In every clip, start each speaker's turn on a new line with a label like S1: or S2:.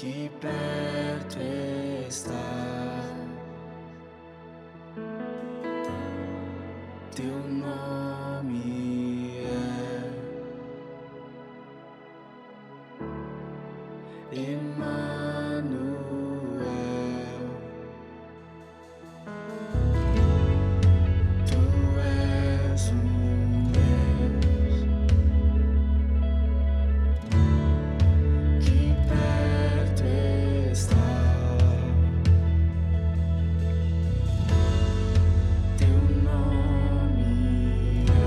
S1: que perto está teu nome é Emmanuel. Tu és um Deus que perto está teu nome é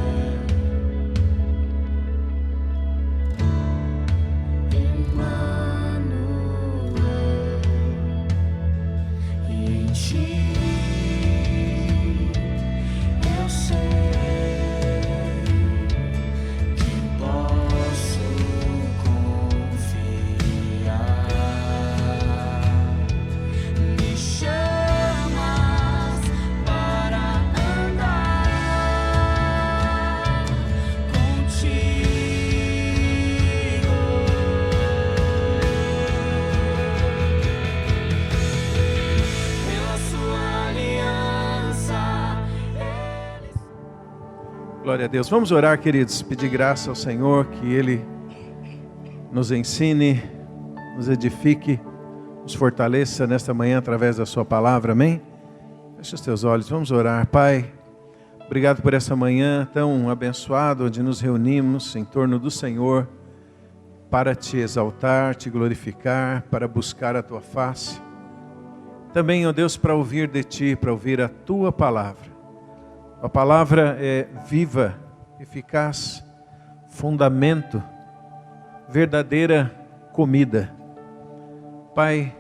S1: Emmanuel, e em ti eu sei que posso confiar. Me chamas para andar contigo. Pela sua aliança,
S2: Glória a Deus. Vamos orar, queridos, pedir graça ao Senhor, que Ele nos ensine, nos edifique, nos fortaleça nesta manhã através da sua palavra, amém? Feche os teus olhos, vamos orar. Pai, obrigado por essa manhã tão abençoada, onde nos reunimos em torno do Senhor, para te exaltar, te glorificar, para buscar a tua face. Também, ó Deus, para ouvir de ti, para ouvir a tua palavra. A palavra é viva, eficaz, fundamento, verdadeira comida. Pai,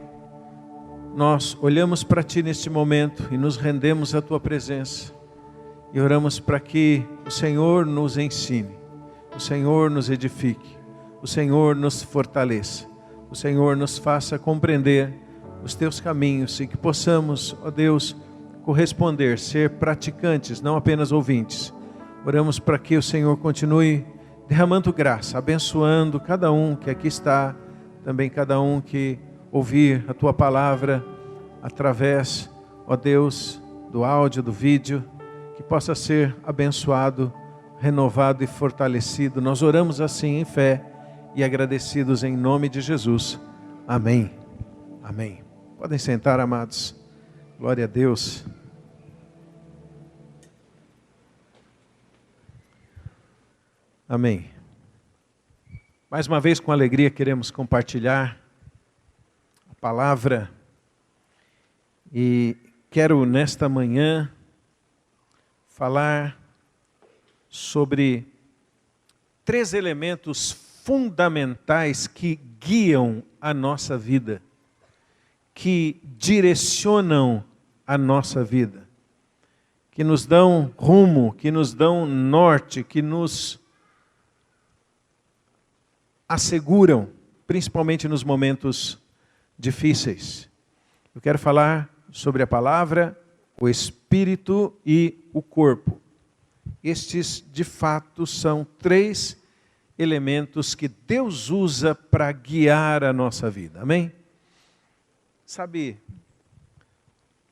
S2: nós olhamos para ti neste momento e nos rendemos à tua presença. E oramos para que o Senhor nos ensine, o Senhor nos edifique, o Senhor nos fortaleça, o Senhor nos faça compreender os teus caminhos e que possamos, ó Deus, corresponder, ser praticantes, não apenas ouvintes. Oramos para que o Senhor continue derramando graça, abençoando cada um que aqui está, também cada um que ouvir a tua palavra através, ó Deus, do áudio, do vídeo, que possa ser abençoado, renovado e fortalecido. Nós oramos assim em fé e agradecidos em nome de Jesus. Amém. Amém. Podem sentar, amados. Glória a Deus. Amém. Mais uma vez, com alegria, queremos compartilhar a palavra. E quero, nesta manhã, falar sobre 3 elementos fundamentais que guiam a nossa vida, que direcionam a nossa vida, que nos dão rumo, que nos dão norte, que nos asseguram, principalmente nos momentos difíceis. Eu quero falar sobre a palavra, o espírito e o corpo. Estes, de fato, são 3 elementos que Deus usa para guiar a nossa vida. Amém? Sabe,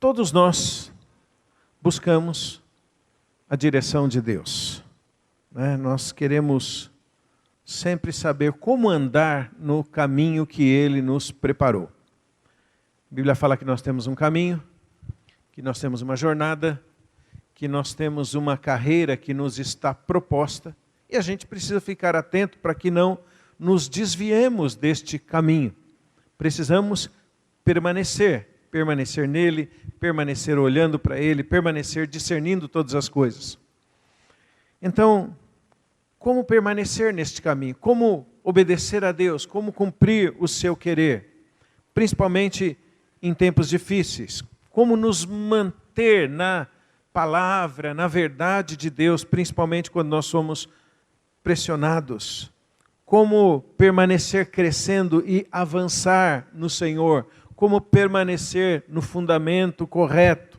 S2: todos nós buscamos a direção de Deus, né? Nós queremos sempre saber como andar no caminho que Ele nos preparou. A Bíblia fala que nós temos um caminho, que nós temos uma jornada, que nós temos uma carreira que nos está proposta, e a gente precisa ficar atento para que não nos desviemos deste caminho. Precisamos permanecer nele, permanecer olhando para Ele, permanecer discernindo todas as coisas. Então, como permanecer neste caminho? Como obedecer a Deus? Como cumprir o seu querer? Principalmente em tempos difíceis. Como nos manter na palavra, na verdade de Deus, principalmente quando nós somos pressionados. Como permanecer crescendo e avançar no Senhor. Como permanecer no fundamento correto.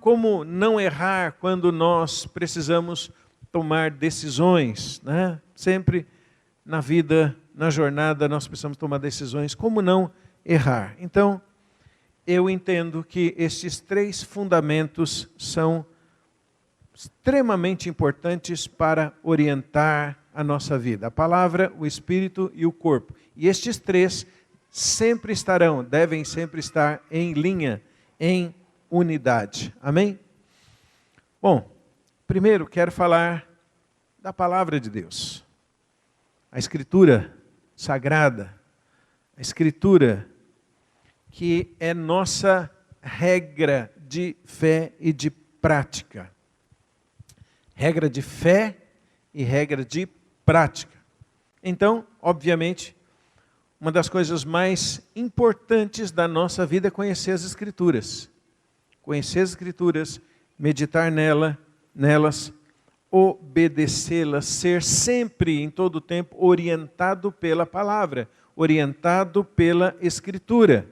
S2: Como não errar quando nós precisamos tomar decisões, né? Sempre na vida na jornada nós precisamos tomar decisões, como não errar? Então, eu entendo que estes 3 fundamentos são extremamente importantes para orientar a nossa vida. A palavra, o espírito e o corpo. E estes 3 sempre estarão, devem sempre estar em linha, em unidade. Amém? Bom, primeiro quero falar da palavra de Deus. A Escritura Sagrada, a Escritura que é nossa regra de fé e de prática. Regra de fé e regra de prática. Então, obviamente, uma das coisas mais importantes da nossa vida é conhecer as Escrituras. Conhecer as Escrituras, meditar nelas, obedecê-las, ser sempre, em todo o tempo, orientado pela palavra, orientado pela Escritura.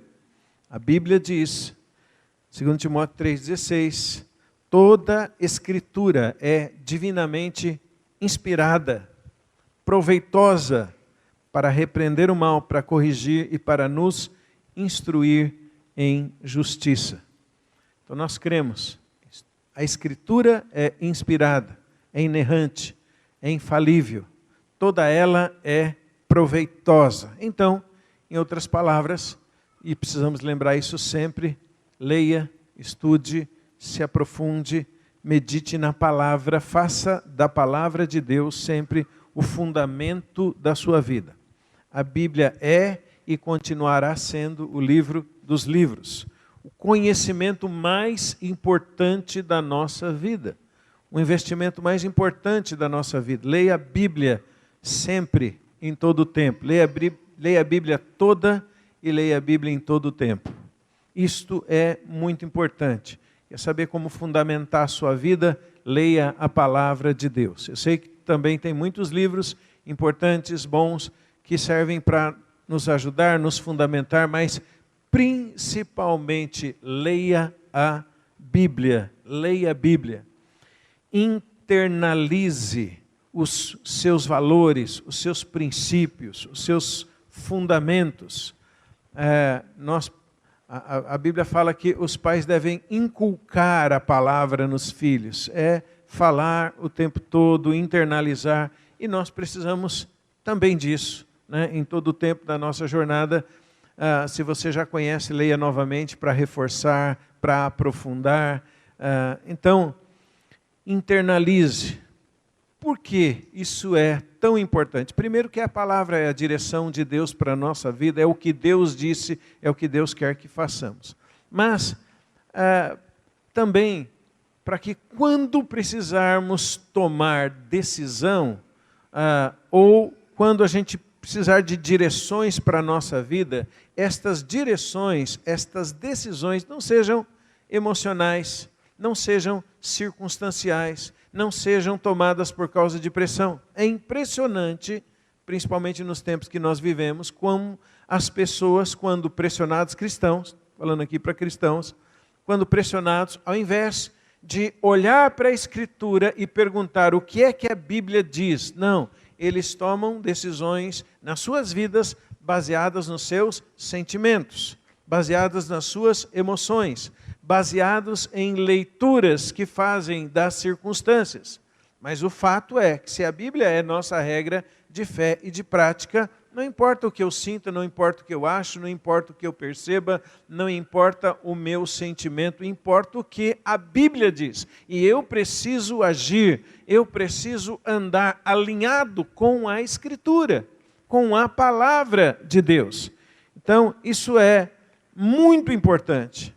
S2: A Bíblia diz, 2 Timóteo 3,16, toda Escritura é divinamente inspirada, proveitosa para repreender o mal, para corrigir e para nos instruir em justiça. Então nós cremos, a Escritura é inspirada, é inerrante, é infalível, toda ela é proveitosa. Então, em outras palavras, e precisamos lembrar isso sempre, leia, estude, se aprofunde, medite na palavra, faça da palavra de Deus sempre o fundamento da sua vida. A Bíblia é e continuará sendo o livro dos livros, o conhecimento mais importante da nossa vida, o investimento mais importante da nossa vida. Leia a Bíblia sempre, em todo o tempo. Leia a Bíblia toda e leia a Bíblia em todo o tempo. Isto é muito importante. Quer saber como fundamentar a sua vida? Leia a palavra de Deus. Eu sei que também tem muitos livros importantes, bons, que servem para nos ajudar, nos fundamentar, mas principalmente leia a Bíblia. Leia a Bíblia. Internalize os seus valores, os seus princípios, os seus fundamentos. A Bíblia fala que os pais devem inculcar a palavra nos filhos, é falar o tempo todo, internalizar, e nós precisamos também disso, né? Em todo o tempo da nossa jornada. Se você já conhece, leia novamente para reforçar, para aprofundar. Então, internalize. Por que isso é tão importante? Primeiro que a palavra é a direção de Deus para a nossa vida, é o que Deus disse, é o que Deus quer que façamos. Mas também para que quando precisarmos tomar decisão, ou quando a gente precisar de direções para a nossa vida, estas direções, estas decisões não sejam emocionais, não sejam circunstanciais, não sejam tomadas por causa de pressão. É impressionante, principalmente nos tempos que nós vivemos, como as pessoas, quando pressionados, cristãos, falando aqui para cristãos, quando pressionados, ao invés de olhar para a Escritura e perguntar o que é que a Bíblia diz, não, eles tomam decisões nas suas vidas baseadas nos seus sentimentos, baseadas nas suas emoções, baseados em leituras que fazem das circunstâncias. Mas o fato é que se a Bíblia é nossa regra de fé e de prática, não importa o que eu sinta, não importa o que eu acho, não importa o que eu perceba, não importa o meu sentimento, importa o que a Bíblia diz. E eu preciso agir, eu preciso andar alinhado com a Escritura, com a palavra de Deus. Então, isso é muito importante.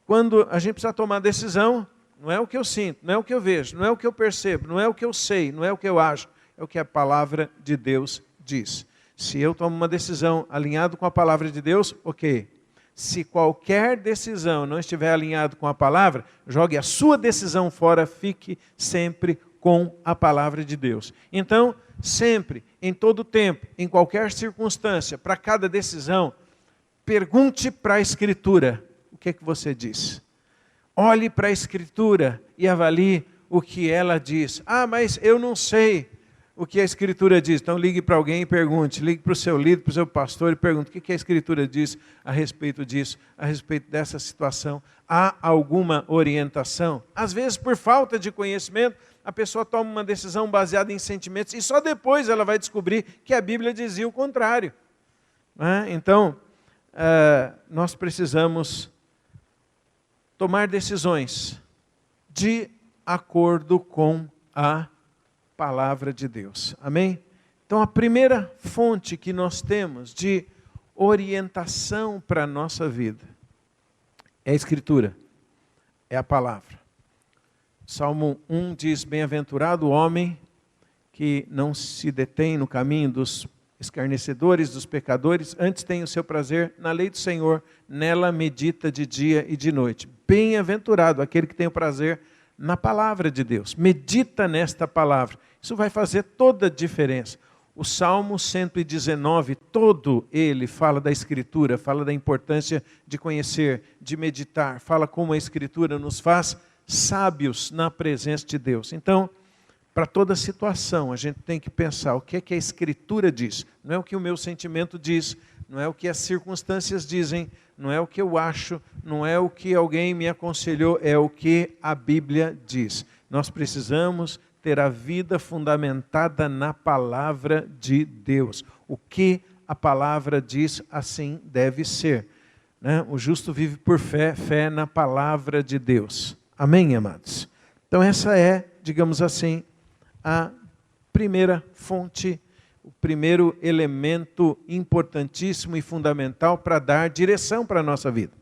S2: Quando a gente precisa tomar decisão, não é o que eu sinto, não é o que eu vejo, não é o que eu percebo, não é o que eu sei, não é o que eu acho, é o que a palavra de Deus diz. Se eu tomo uma decisão alinhado com a palavra de Deus, ok. Se qualquer decisão não estiver alinhado com a palavra, jogue a sua decisão fora, fique sempre com a palavra de Deus. Então, sempre, em todo tempo, em qualquer circunstância, para cada decisão, pergunte para a Escritura. O que é que você diz? Olhe para a Escritura e avalie o que ela diz. Mas eu não sei o que a Escritura diz. Então ligue para alguém e pergunte, ligue para o seu líder, para o seu pastor e pergunte o que a Escritura diz a respeito disso, a respeito dessa situação. Há alguma orientação? Às vezes, por falta de conhecimento, a pessoa toma uma decisão baseada em sentimentos e só depois ela vai descobrir que a Bíblia dizia o contrário. Então, nós precisamos tomar decisões de acordo com a palavra de Deus. Amém? Então, a primeira fonte que nós temos de orientação para a nossa vida é a Escritura, é a palavra. Salmo 1 diz, bem-aventurado o homem que não se detém no caminho dos escarnecedores, dos pecadores, antes tem o seu prazer na lei do Senhor, nela medita de dia e de noite. Bem-aventurado aquele que tem o prazer na palavra de Deus, medita nesta palavra. Isso vai fazer toda a diferença. O Salmo 119, todo ele fala da Escritura, fala da importância de conhecer, de meditar, fala como a Escritura nos faz sábios na presença de Deus. Então, para toda situação, a gente tem que pensar o que é que a Escritura diz. Não é o que o meu sentimento diz, não é o que as circunstâncias dizem, não é o que eu acho, não é o que alguém me aconselhou, é o que a Bíblia diz. Nós precisamos ter a vida fundamentada na palavra de Deus. O que a palavra diz, assim deve ser. O justo vive por fé, fé na palavra de Deus. Amém, amados? Então essa é, digamos assim, a primeira fonte, o primeiro elemento importantíssimo e fundamental para dar direção para a nossa vida.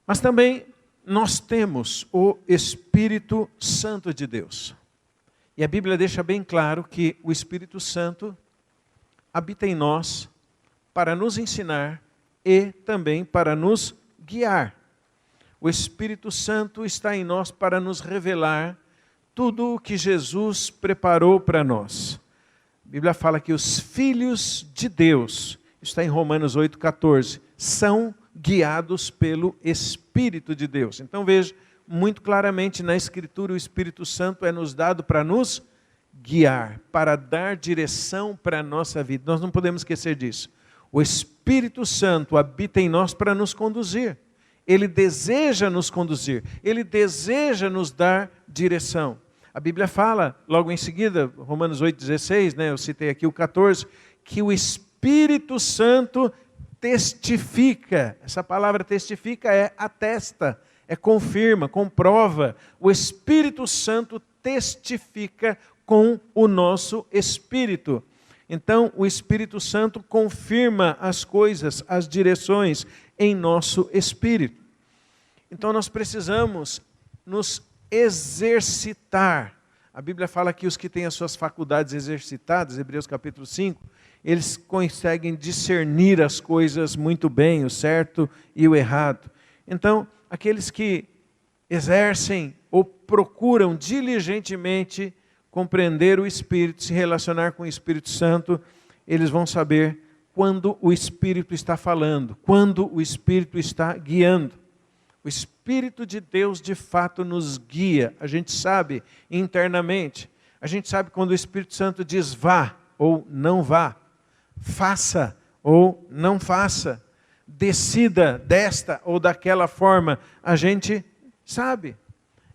S2: Mas também nós temos o Espírito Santo de Deus. E a Bíblia deixa bem claro que o Espírito Santo habita em nós para nos ensinar e também para nos guiar. O Espírito Santo está em nós para nos revelar tudo o que Jesus preparou para nós. A Bíblia fala que os filhos de Deus, está em Romanos 8,14, são guiados pelo Espírito de Deus. Então veja, muito claramente na Escritura o Espírito Santo é nos dado para nos guiar, para dar direção para a nossa vida. Nós não podemos esquecer disso. O Espírito Santo habita em nós para nos conduzir. Ele deseja nos conduzir, Ele deseja nos dar direção. A Bíblia fala, logo em seguida, Romanos 8,16, eu citei aqui o 14, que o Espírito Santo testifica. Essa palavra testifica é atesta, é confirma, comprova. O Espírito Santo testifica com o nosso espírito. Então, o Espírito Santo confirma as coisas, as direções em nosso espírito. Então, nós precisamos nos exercitar. A Bíblia fala que os que têm as suas faculdades exercitadas, Hebreus capítulo 5, eles conseguem discernir as coisas muito bem, o certo e o errado. Então, aqueles que exercem ou procuram diligentemente compreender o Espírito, se relacionar com o Espírito Santo, eles vão saber quando o Espírito está falando, quando o Espírito está guiando. O Espírito de Deus de fato nos guia, a gente sabe internamente, a gente sabe quando o Espírito Santo diz vá ou não vá, faça ou não faça, decida desta ou daquela forma, a gente sabe.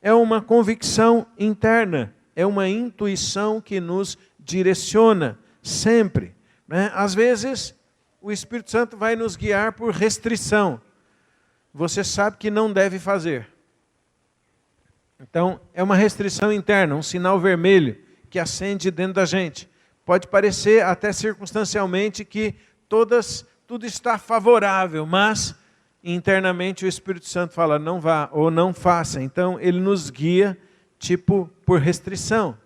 S2: É uma convicção interna, é uma intuição que nos direciona sempre. Às vezes, o Espírito Santo vai nos guiar por restrição. Você sabe que não deve fazer. Então, é uma restrição interna, um sinal vermelho que acende dentro da gente. Pode parecer até circunstancialmente que tudo está favorável, mas internamente o Espírito Santo fala não vá ou não faça. Então, ele nos guia tipo por restrição.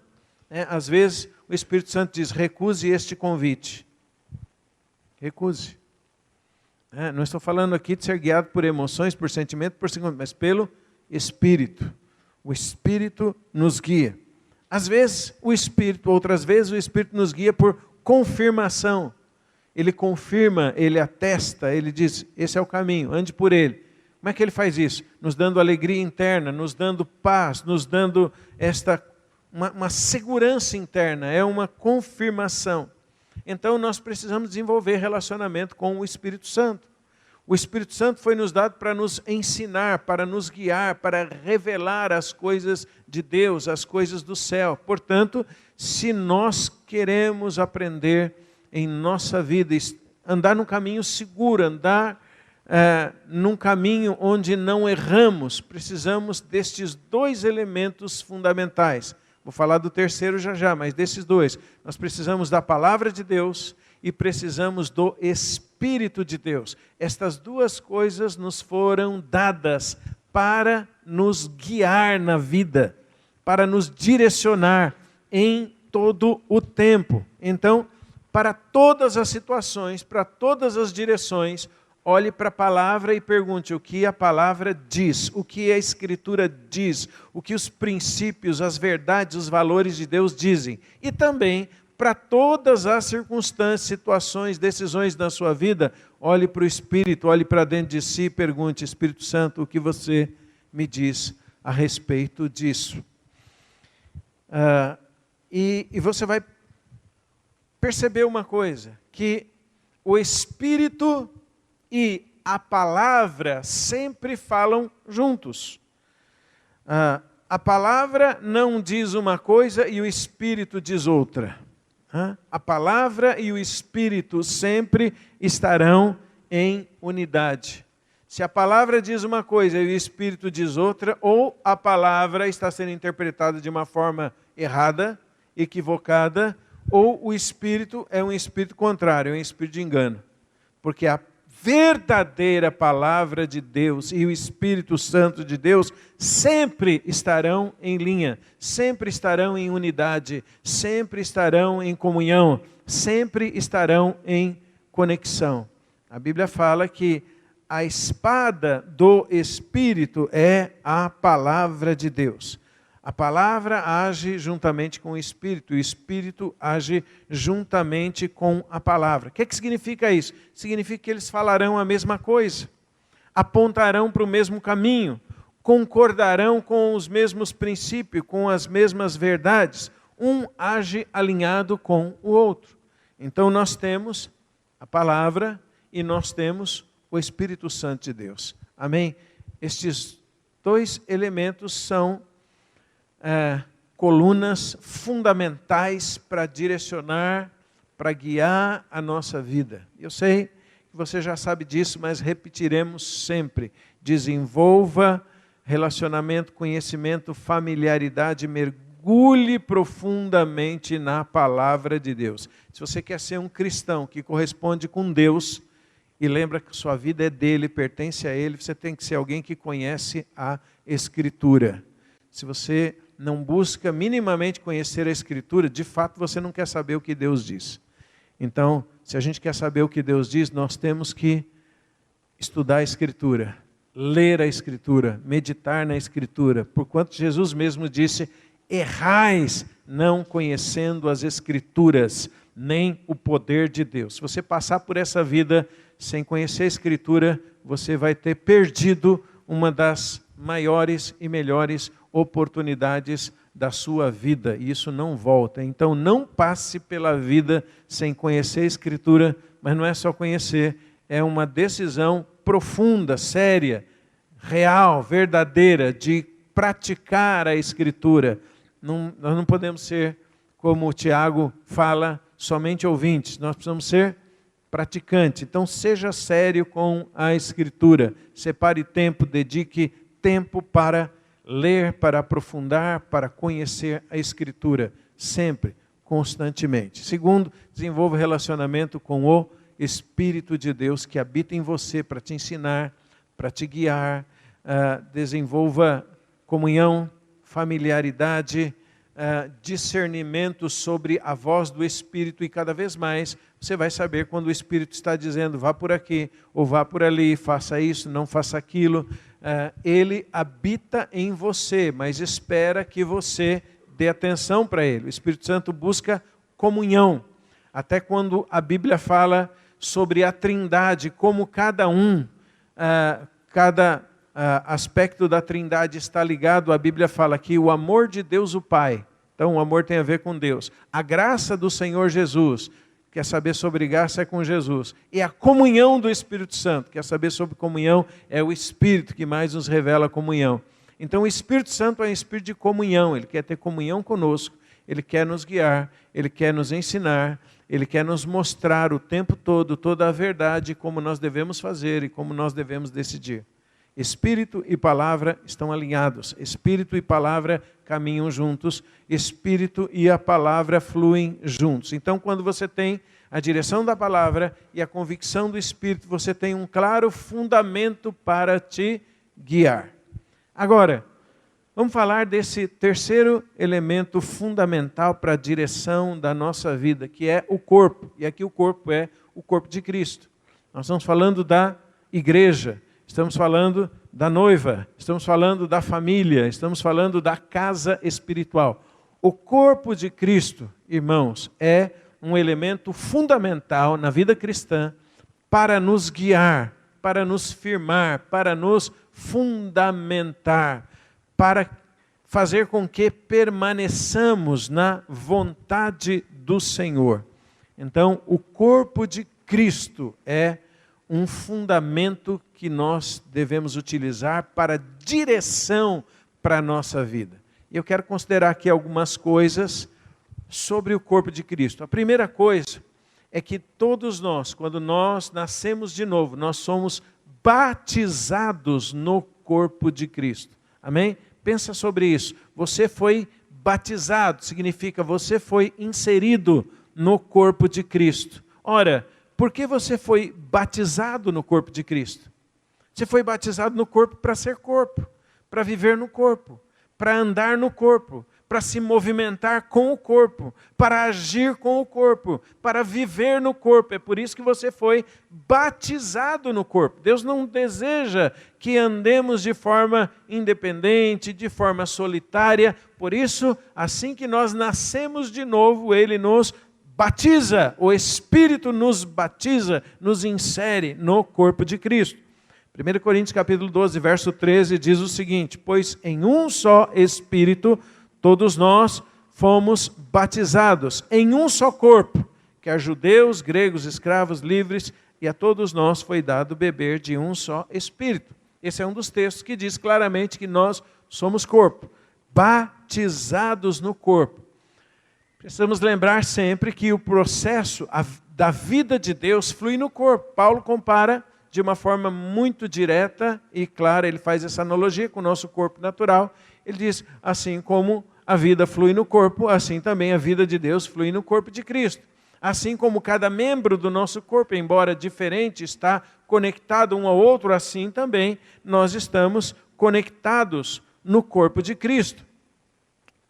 S2: Às vezes, o Espírito Santo diz, recuse este convite. Recuse. Não estou falando aqui de ser guiado por emoções, por sentimento, por segundo, mas pelo Espírito. O Espírito nos guia. Às vezes o Espírito, outras vezes o Espírito nos guia por confirmação. Ele confirma, ele atesta, ele diz, esse é o caminho, ande por ele. Como é que ele faz isso? Nos dando alegria interna, nos dando paz, nos dando esta uma segurança interna, é uma confirmação. Então nós precisamos desenvolver relacionamento com o Espírito Santo. O Espírito Santo foi nos dado para nos ensinar, para nos guiar, para revelar as coisas de Deus, as coisas do céu. Portanto, se nós queremos aprender em nossa vida, andar num caminho seguro, andar num caminho onde não erramos, precisamos destes dois elementos fundamentais. Vou falar do terceiro já já, mas desses dois. Nós precisamos da palavra de Deus e precisamos do Espírito de Deus. Estas duas coisas nos foram dadas para nos guiar na vida, para nos direcionar em todo o tempo. Então, para todas as situações, para todas as direções, olhe para a palavra e pergunte o que a palavra diz, o que a Escritura diz, o que os princípios, as verdades, os valores de Deus dizem. E também, para todas as circunstâncias, situações, decisões da sua vida, olhe para o Espírito, olhe para dentro de si e pergunte: Espírito Santo, o que você me diz a respeito disso? E você vai perceber uma coisa, que o Espírito e a palavra sempre falam juntos. A palavra não diz uma coisa e o Espírito diz outra. A palavra e o Espírito sempre estarão em unidade. Se a palavra diz uma coisa e o Espírito diz outra, ou a palavra está sendo interpretada de uma forma errada, equivocada, ou o Espírito é um Espírito contrário, é um Espírito de engano. Porque a verdadeira palavra de Deus e o Espírito Santo de Deus sempre estarão em linha, sempre estarão em unidade, sempre estarão em comunhão, sempre estarão em conexão. A Bíblia fala que a espada do Espírito é a palavra de Deus. A palavra age juntamente com o Espírito age juntamente com a palavra. O que significa isso? Significa que eles falarão a mesma coisa, apontarão para o mesmo caminho, concordarão com os mesmos princípios, com as mesmas verdades. Um age alinhado com o outro. Então nós temos a palavra e nós temos o Espírito Santo de Deus. Amém? Estes dois elementos são colunas fundamentais para direcionar, para guiar a nossa vida. Eu sei que você já sabe disso, mas repetiremos sempre. Desenvolva relacionamento, conhecimento, familiaridade, mergulhe profundamente na palavra de Deus. Se você quer ser um cristão que corresponde com Deus, e lembra que sua vida é dele, pertence a ele, você tem que ser alguém que conhece a Escritura. Se você não busca minimamente conhecer a Escritura, de fato você não quer saber o que Deus diz. Então, se a gente quer saber o que Deus diz, nós temos que estudar a Escritura, ler a Escritura, meditar na Escritura. Porquanto Jesus mesmo disse: errais não conhecendo as Escrituras, nem o poder de Deus. Se você passar por essa vida sem conhecer a Escritura, você vai ter perdido uma das maiores e melhores oportunidades da sua vida, e isso não volta. Então não passe pela vida sem conhecer a Escritura, mas não é só conhecer, é uma decisão profunda, séria, real, verdadeira, de praticar a Escritura. Nós não podemos ser, como o Tiago fala, somente ouvintes, nós precisamos ser praticantes. Então seja sério com a Escritura, separe tempo, dedique tempo para ler, para aprofundar, para conhecer a Escritura, sempre, constantemente. Segundo, desenvolva relacionamento com o Espírito de Deus que habita em você para te ensinar, para te guiar. Desenvolva comunhão, familiaridade, discernimento sobre a voz do Espírito, e cada vez mais você vai saber quando o Espírito está dizendo: vá por aqui, ou vá por ali, faça isso, não faça aquilo. Ele habita em você, mas espera que você dê atenção para ele. O Espírito Santo busca comunhão. Até quando a Bíblia fala sobre a Trindade, como cada aspecto da Trindade está ligado, a Bíblia fala que o amor de Deus o Pai Então o amor tem a ver com Deus. A graça do Senhor Jesus, quer saber sobre graça, é com Jesus. E a comunhão do Espírito Santo, quer saber sobre comunhão, é o Espírito que mais nos revela a comunhão. Então o Espírito Santo é um Espírito de comunhão, Ele quer ter comunhão conosco, Ele quer nos guiar, Ele quer nos ensinar, Ele quer nos mostrar o tempo todo toda a verdade, como nós devemos fazer e como nós devemos decidir. Espírito e palavra estão alinhados, Espírito e palavra caminham juntos, Espírito e a palavra fluem juntos. Então, quando você tem a direção da palavra e a convicção do Espírito, você tem um claro fundamento para te guiar. Agora, vamos falar desse terceiro elemento fundamental para a direção da nossa vida, que é o corpo. E aqui o corpo é o corpo de Cristo. Nós estamos falando da igreja. Estamos falando da noiva, estamos falando da família, estamos falando da casa espiritual. O corpo de Cristo, irmãos, é um elemento fundamental na vida cristã para nos guiar, para nos firmar, para nos fundamentar, para fazer com que permaneçamos na vontade do Senhor. Então, o corpo de Cristo é um fundamento que nós devemos utilizar para direção para a nossa vida. E eu quero considerar aqui algumas coisas sobre o corpo de Cristo. A primeira coisa é que todos nós, quando nós nascemos de novo, nós somos batizados no corpo de Cristo. Amém? Pensa sobre isso. Você foi batizado, significa você foi inserido no corpo de Cristo. Ora, por que você foi batizado no corpo de Cristo? Você foi batizado no corpo para ser corpo, para viver no corpo, para andar no corpo, para se movimentar com o corpo, para agir com o corpo, para viver no corpo. É por isso que você foi batizado no corpo. Deus não deseja que andemos de forma independente, de forma solitária. Por isso, assim que nós nascemos de novo, Ele nos batiza, o Espírito nos batiza, nos insere no corpo de Cristo. 1 Coríntios capítulo 12, verso 13 diz o seguinte: pois em um só Espírito todos nós fomos batizados, em um só corpo, quer judeus, gregos, escravos, livres, e a todos nós foi dado beber de um só Espírito. Esse é um dos textos que diz claramente que nós somos corpo, batizados no corpo. Precisamos lembrar sempre que o processo da vida de Deus flui no corpo. Paulo compara de uma forma muito direta e clara, ele faz essa analogia com o nosso corpo natural. Ele diz, assim como a vida flui no corpo, assim também a vida de Deus flui no corpo de Cristo. Assim como cada membro do nosso corpo, embora diferente, está conectado um ao outro, assim também nós estamos conectados no corpo de Cristo.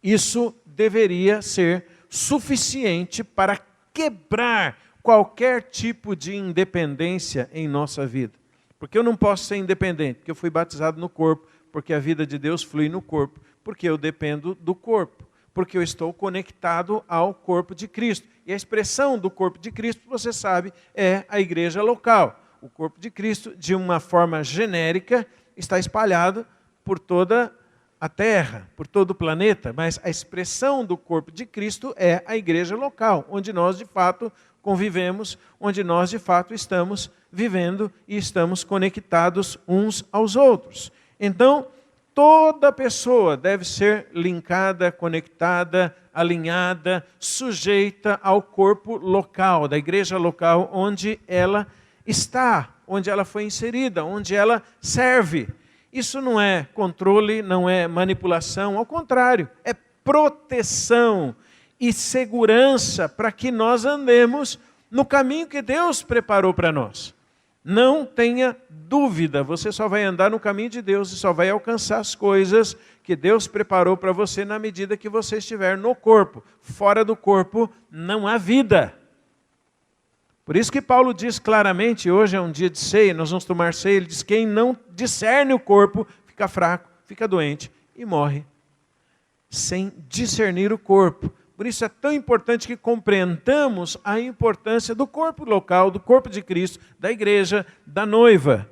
S2: Isso deveria ser suficiente para quebrar qualquer tipo de independência em nossa vida. Porque eu não posso ser independente, porque eu fui batizado no corpo, porque a vida de Deus flui no corpo, porque eu dependo do corpo, porque eu estou conectado ao corpo de Cristo. E a expressão do corpo de Cristo, você sabe, é a igreja local. O corpo de Cristo, de uma forma genérica, está espalhado por toda a terra, por todo o planeta, mas a expressão do corpo de Cristo é a igreja local, onde nós de fato convivemos, onde nós de fato estamos vivendo e estamos conectados uns aos outros. Então, toda pessoa deve ser linkada, conectada, alinhada, sujeita ao corpo local, da igreja local onde ela está, onde ela foi inserida, onde ela serve. Isso não é controle, não é manipulação, ao contrário, é proteção e segurança para que nós andemos no caminho que Deus preparou para nós. Não tenha dúvida, você só vai andar no caminho de Deus e só vai alcançar as coisas que Deus preparou para você na medida que você estiver no corpo. Fora do corpo não há vida. Por isso que Paulo diz claramente, hoje é um dia de ceia, nós vamos tomar ceia, ele diz, quem não discerne o corpo, fica fraco, fica doente e morre, sem discernir o corpo. Por isso é tão importante que compreendamos a importância do corpo local, do corpo de Cristo, da igreja, da noiva.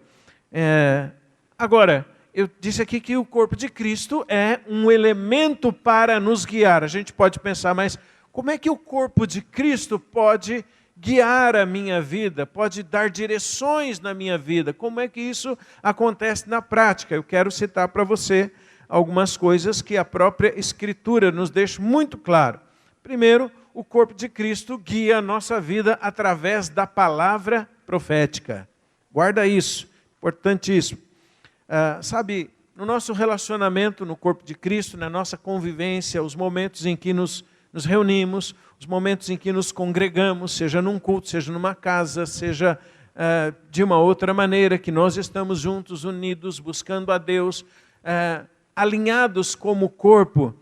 S2: Agora, eu disse aqui que o corpo de Cristo é um elemento para nos guiar. A gente pode pensar, mas como é que o corpo de Cristo pode guiar a minha vida, pode dar direções na minha vida? Como é que isso acontece na prática? Eu quero citar para você algumas coisas que a própria Escritura nos deixa muito claro. Primeiro, o corpo de Cristo guia a nossa vida através da palavra profética. Guarda isso, importantíssimo. Sabe, no nosso relacionamento no corpo de Cristo, na nossa convivência, os momentos em que nos reunimos, os momentos em que nos congregamos, seja num culto, seja numa casa, seja de uma outra maneira, que nós estamos juntos, unidos, buscando a Deus, alinhados como corpo,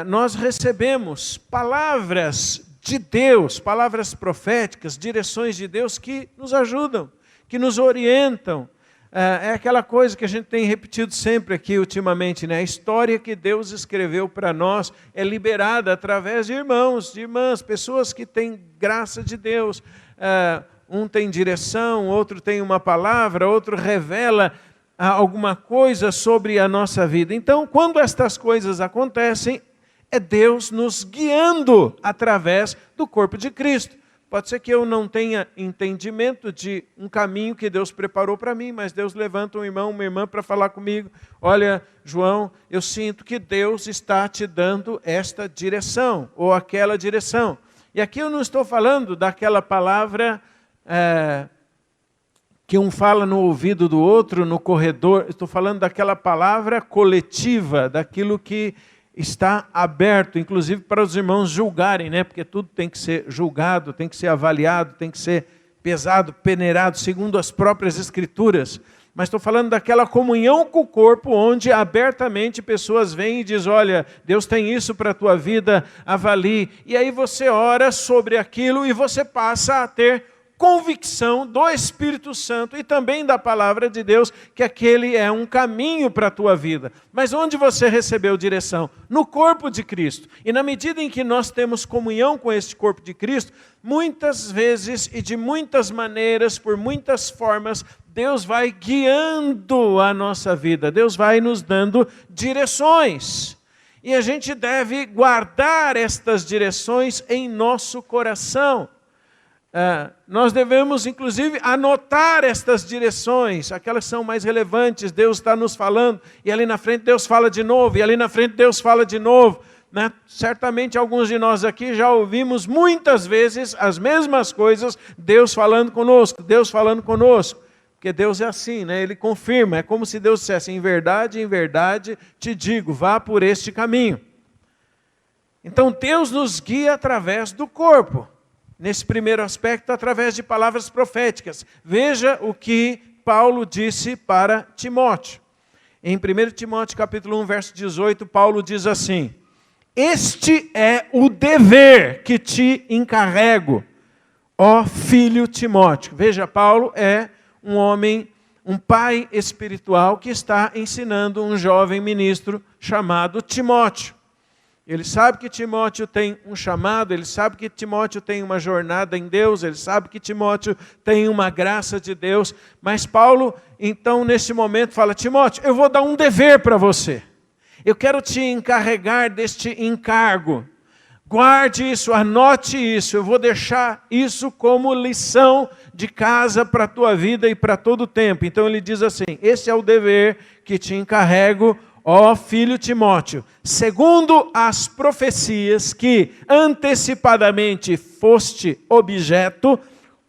S2: nós recebemos palavras de Deus, palavras proféticas, direções de Deus que nos ajudam, que nos orientam. É aquela coisa que a gente tem repetido sempre aqui ultimamente, né? A história que Deus escreveu para nós é liberada através de irmãos, de irmãs, pessoas que têm graça de Deus. Um tem direção, outro tem uma palavra, outro revela alguma coisa sobre a nossa vida. Então, quando estas coisas acontecem, é Deus nos guiando através do corpo de Cristo. Pode ser que eu não tenha entendimento de um caminho que Deus preparou para mim, mas Deus levanta um irmão, uma irmã para falar comigo. Olha, João, eu sinto que Deus está te dando esta direção ou aquela direção. E aqui eu não estou falando daquela palavra que um fala no ouvido do outro, no corredor. Estou falando daquela palavra coletiva, daquilo que está aberto, inclusive para os irmãos julgarem, né? Porque tudo tem que ser julgado, tem que ser avaliado, tem que ser pesado, peneirado, segundo as próprias Escrituras. Mas estou falando daquela comunhão com o corpo, onde abertamente pessoas vêm e dizem, olha, Deus tem isso para a tua vida, avalie. E aí você ora sobre aquilo e você passa a ter convicção do Espírito Santo e também da palavra de Deus, que aquele é um caminho para a tua vida. Mas onde você recebeu direção? No corpo de Cristo. E na medida em que nós temos comunhão com este corpo de Cristo, muitas vezes e de muitas maneiras, por muitas formas, Deus vai guiando a nossa vida, Deus vai nos dando direções. E a gente deve guardar estas direções em nosso coração. Nós devemos, inclusive, anotar estas direções, aquelas que são mais relevantes. Deus está nos falando, e ali na frente Deus fala de novo, e ali na frente Deus fala de novo. Né? Certamente alguns de nós aqui já ouvimos muitas vezes as mesmas coisas, Deus falando conosco, Deus falando conosco. Porque Deus é assim, né? Ele confirma, é como se Deus dissesse, em verdade, te digo, vá por este caminho. Então Deus nos guia através do corpo. Nesse primeiro aspecto, através de palavras proféticas. Veja o que Paulo disse para Timóteo. Em 1 Timóteo capítulo 1, verso 18, Paulo diz assim, este é o dever que te encarrego, ó filho Timóteo. Veja, Paulo é um homem, um pai espiritual que está ensinando um jovem ministro chamado Timóteo. Ele sabe que Timóteo tem um chamado, ele sabe que Timóteo tem uma jornada em Deus, ele sabe que Timóteo tem uma graça de Deus, mas Paulo, então, nesse momento, fala, Timóteo, eu vou dar um dever para você. Eu quero te encarregar deste encargo. Guarde isso, anote isso, eu vou deixar isso como lição de casa para a tua vida e para todo o tempo. Então ele diz assim, esse é o dever que te encarrego, ó filho Timóteo, segundo as profecias que antecipadamente foste objeto,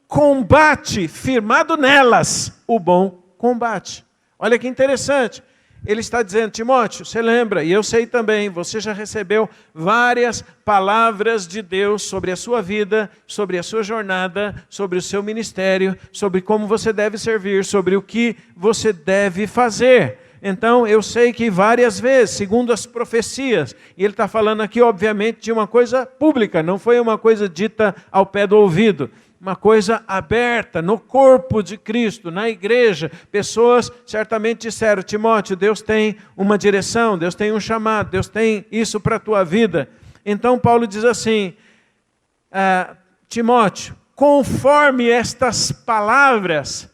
S2: combate firmado nelas o bom combate. Olha que interessante. Ele está dizendo, Timóteo, você lembra, e eu sei também, você já recebeu várias palavras de Deus sobre a sua vida, sobre a sua jornada, sobre o seu ministério, sobre como você deve servir, sobre o que você deve fazer. Então, eu sei que várias vezes, segundo as profecias, e ele está falando aqui, obviamente, de uma coisa pública, não foi uma coisa dita ao pé do ouvido, uma coisa aberta, no corpo de Cristo, na igreja. Pessoas certamente disseram, Timóteo, Deus tem uma direção, Deus tem um chamado, Deus tem isso para a tua vida. Então, Paulo diz assim, Timóteo, conforme estas palavras,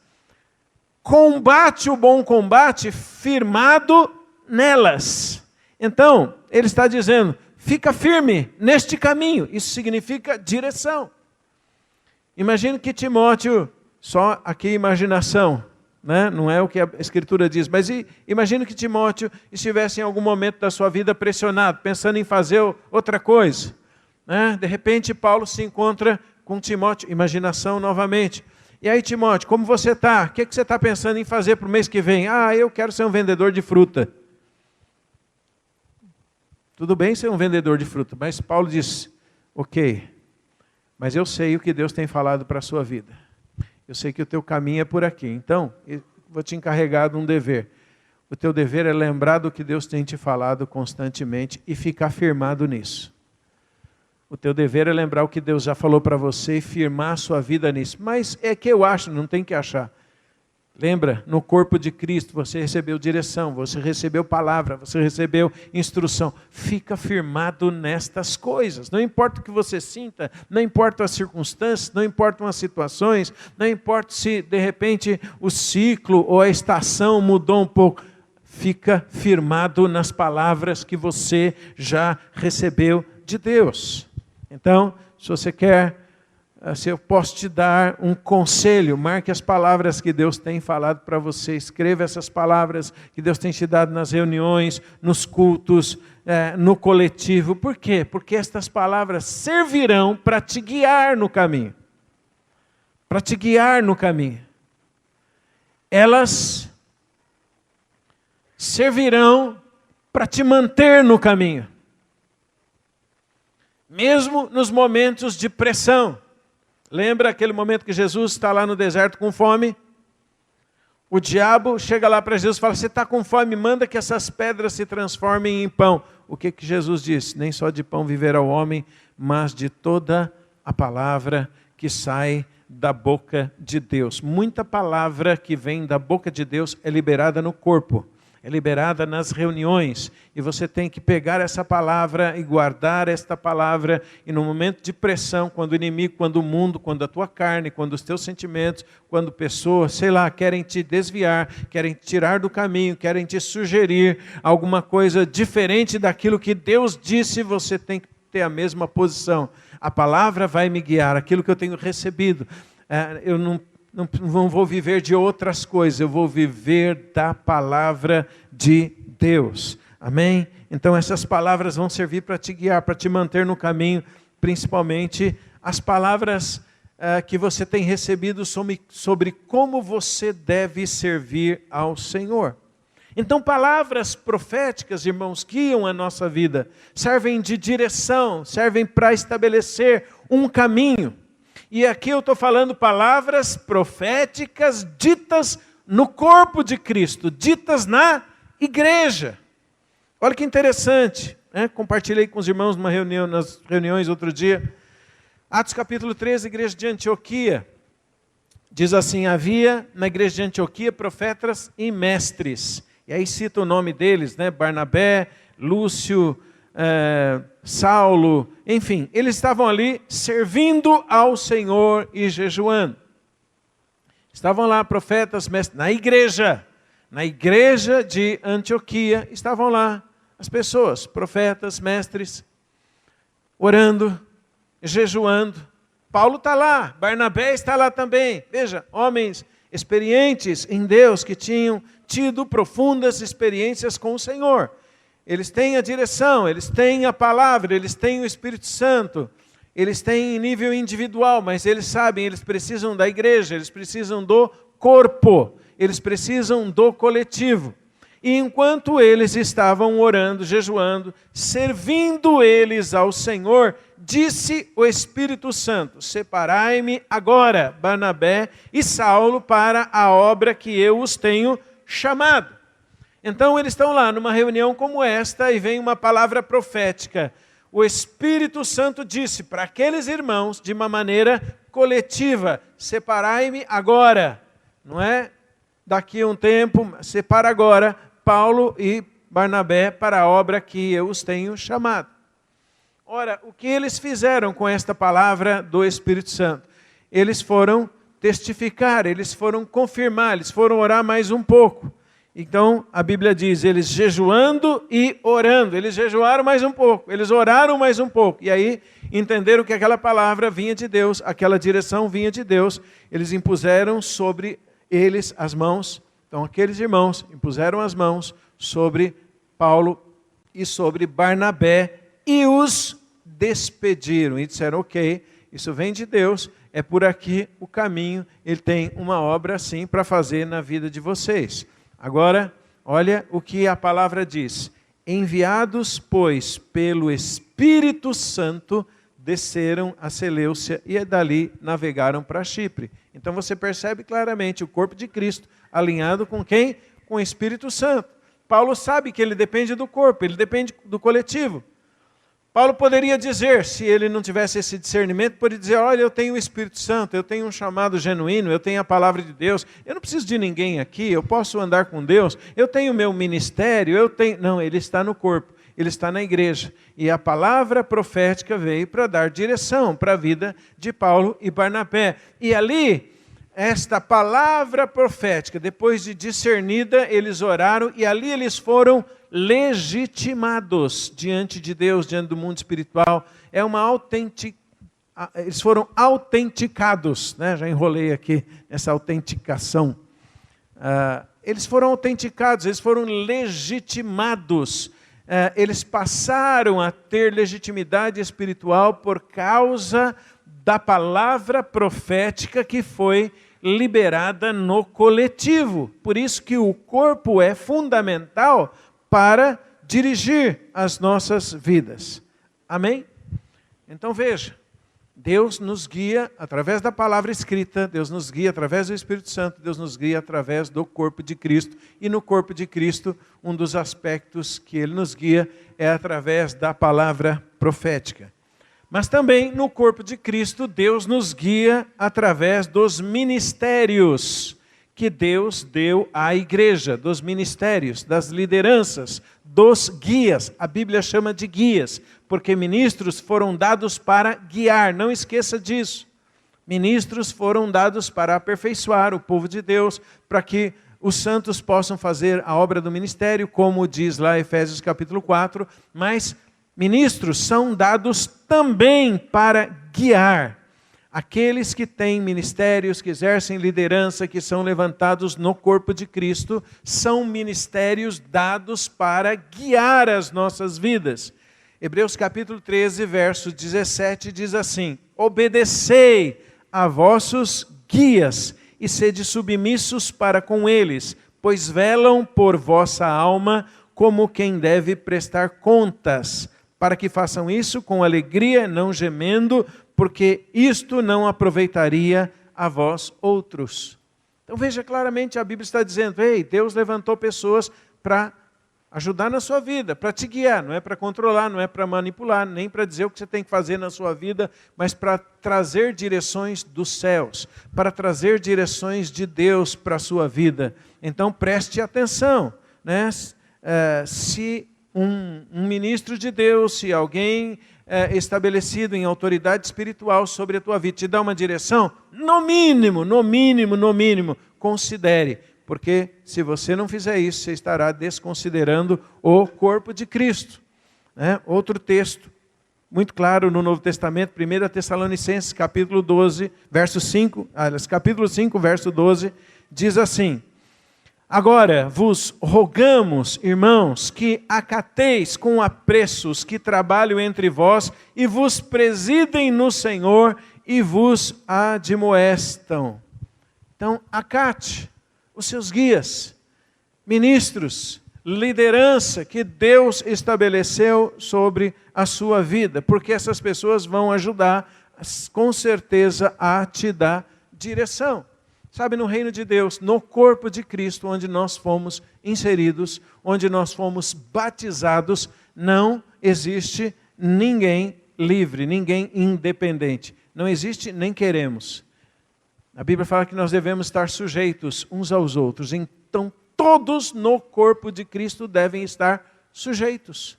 S2: combate o bom combate firmado nelas. Então, ele está dizendo, fica firme neste caminho. Isso significa direção. Imagine que Timóteo, só aqui imaginação, né? Não é o que a Escritura diz, mas imagine que Timóteo estivesse em algum momento da sua vida pressionado, pensando em fazer outra coisa, né? De repente Paulo se encontra com Timóteo, imaginação novamente. E aí, Timóteo, como você está? O que você está pensando em fazer para o mês que vem? Eu quero ser um vendedor de fruta. Tudo bem ser um vendedor de fruta, mas Paulo diz, ok, mas eu sei o que Deus tem falado para a sua vida. Eu sei que o teu caminho é por aqui. Então, eu vou te encarregar de um dever. O teu dever é lembrar do que Deus tem te falado constantemente e ficar firmado nisso. O teu dever é lembrar o que Deus já falou para você e firmar a sua vida nisso. Mas é que eu acho, não tem que achar. Lembra, no corpo de Cristo você recebeu direção, você recebeu palavra, você recebeu instrução. Fica firmado nestas coisas. Não importa o que você sinta, não importa as circunstâncias, não importam as situações, não importa se de repente o ciclo ou a estação mudou um pouco. Fica firmado nas palavras que você já recebeu de Deus. Então, se você quer... Se eu posso te dar um conselho, marque as palavras que Deus tem falado para você, escreva essas palavras que Deus tem te dado nas reuniões, nos cultos, no coletivo. Por quê? Porque estas palavras servirão para te guiar no caminho. Para te guiar no caminho. Elas servirão para te manter no caminho. Mesmo nos momentos de pressão. Lembra aquele momento que Jesus está lá no deserto com fome? O diabo chega lá para Jesus e fala, você está com fome, manda que essas pedras se transformem em pão. O que Jesus disse? Nem só de pão viverá o homem, mas de toda a palavra que sai da boca de Deus. Muita palavra que vem da boca de Deus é liberada no corpo. É liberada nas reuniões, e você tem que pegar essa palavra e guardar esta palavra, e no momento de pressão, quando o inimigo, quando o mundo, quando a tua carne, quando os teus sentimentos, quando pessoas, sei lá, querem te desviar, querem te tirar do caminho, querem te sugerir alguma coisa diferente daquilo que Deus disse, você tem que ter a mesma posição. A palavra vai me guiar, aquilo que eu tenho recebido. Eu não vou viver de outras coisas, eu vou viver da palavra de Deus. Amém? Então essas palavras vão servir para te guiar, para te manter no caminho, principalmente as palavras que você tem recebido sobre como você deve servir ao Senhor. Então palavras proféticas, irmãos, guiam a nossa vida, servem de direção, servem para estabelecer um caminho. E aqui eu estou falando palavras proféticas ditas no corpo de Cristo, ditas na igreja. Olha que interessante, né? Compartilhei com os irmãos numa reunião, nas reuniões outro dia. Atos capítulo 13, igreja de Antioquia. Diz assim, havia na igreja de Antioquia profetas e mestres. E aí cita o nome deles, né? Barnabé, Lúcio, Saulo, enfim, eles estavam ali servindo ao Senhor e jejuando. Estavam lá profetas, mestres, na igreja de Antioquia, estavam lá as pessoas, profetas, mestres, orando, jejuando. Paulo está lá, Barnabé está lá também. Veja, homens experientes em Deus, que tinham tido profundas experiências com o Senhor. Eles têm a direção, eles têm a palavra, eles têm o Espírito Santo, eles têm em nível individual, mas eles sabem, eles precisam da igreja, eles precisam do corpo, eles precisam do coletivo. E enquanto eles estavam orando, jejuando, servindo eles ao Senhor, disse o Espírito Santo, separai-me agora, Barnabé e Saulo, para a obra que eu os tenho chamado. Então eles estão lá numa reunião como esta e vem uma palavra profética. O Espírito Santo disse para aqueles irmãos de uma maneira coletiva, separai-me agora, não é? Daqui a um tempo, separa agora Paulo e Barnabé para a obra que eu os tenho chamado. Ora, o que eles fizeram com esta palavra do Espírito Santo? Eles foram testificar, eles foram confirmar, eles foram orar mais um pouco. Então, a Bíblia diz, eles jejuando e orando. Eles jejuaram mais um pouco, eles oraram mais um pouco. E aí, entenderam que aquela palavra vinha de Deus, aquela direção vinha de Deus. Eles impuseram sobre eles as mãos. Então, aqueles irmãos impuseram as mãos sobre Paulo e sobre Barnabé e os despediram. E disseram, ok, isso vem de Deus, é por aqui o caminho. Ele tem uma obra assim para fazer na vida de vocês. Agora, olha o que a palavra diz. Enviados, pois, pelo Espírito Santo, desceram a Seleucia e dali navegaram para Chipre. Então você percebe claramente o corpo de Cristo alinhado com quem? Com o Espírito Santo. Paulo sabe que ele depende do corpo, ele depende do coletivo. Paulo poderia dizer, se ele não tivesse esse discernimento, poderia dizer, olha, eu tenho o Espírito Santo, eu tenho um chamado genuíno, eu tenho a palavra de Deus, eu não preciso de ninguém aqui, eu posso andar com Deus, eu tenho o meu ministério, eu tenho... Não, ele está no corpo, ele está na igreja. E a palavra profética veio para dar direção para a vida de Paulo e Barnabé. E ali, esta palavra profética, depois de discernida, eles oraram e ali eles foram legitimados diante de Deus, diante do mundo espiritual. É uma eles foram autenticados, né? Já enrolei aqui nessa autenticação. Eles foram autenticados, eles foram legitimados. Eles passaram a ter legitimidade espiritual por causa da palavra profética que foi liberada no coletivo. Por isso que o corpo é fundamental para dirigir as nossas vidas. Amém? Então veja, Deus nos guia através da palavra escrita, Deus nos guia através do Espírito Santo, Deus nos guia através do corpo de Cristo. E no corpo de Cristo, um dos aspectos que Ele nos guia é através da palavra profética. Mas também no corpo de Cristo, Deus nos guia através dos ministérios que Deus deu à igreja, dos ministérios, das lideranças, dos guias. A Bíblia chama de guias, porque ministros foram dados para guiar, não esqueça disso. Ministros foram dados para aperfeiçoar o povo de Deus, para que os santos possam fazer a obra do ministério, como diz lá Efésios capítulo 4, mas ministros são dados também para guiar. Aqueles que têm ministérios, que exercem liderança, que são levantados no corpo de Cristo, são ministérios dados para guiar as nossas vidas. Hebreus capítulo 13, verso 17 diz assim: obedecei a vossos guias e sede submissos para com eles, pois velam por vossa alma como quem deve prestar contas, para que façam isso com alegria, não gemendo, porque isto não aproveitaria a vós outros. Então veja claramente, a Bíblia está dizendo, ei, Deus levantou pessoas para ajudar na sua vida, para te guiar, não é para controlar, não é para manipular, nem para dizer o que você tem que fazer na sua vida, mas para trazer direções dos céus, para trazer direções de Deus para a sua vida. Então preste atenção, né? Se um ministro de Deus, se alguém estabelecido em autoridade espiritual sobre a tua vida te dá uma direção, no mínimo, considere. Porque se você não fizer isso, você estará desconsiderando o corpo de Cristo. Outro texto, muito claro no Novo Testamento, 1 Tessalonicenses, capítulo 12, verso 5, capítulo 5, verso 12, diz assim: agora vos rogamos, irmãos, que acateis com apreço os que trabalham entre vós e vos presidem no Senhor e vos admoestam. Então, acate os seus guias, ministros, liderança que Deus estabeleceu sobre a sua vida, porque essas pessoas vão ajudar, com certeza, a te dar direção. Sabe, no reino de Deus, no corpo de Cristo, onde nós fomos inseridos, onde nós fomos batizados, não existe ninguém livre, ninguém independente. Não existe, nem queremos. A Bíblia fala que nós devemos estar sujeitos uns aos outros. Então, todos no corpo de Cristo devem estar sujeitos.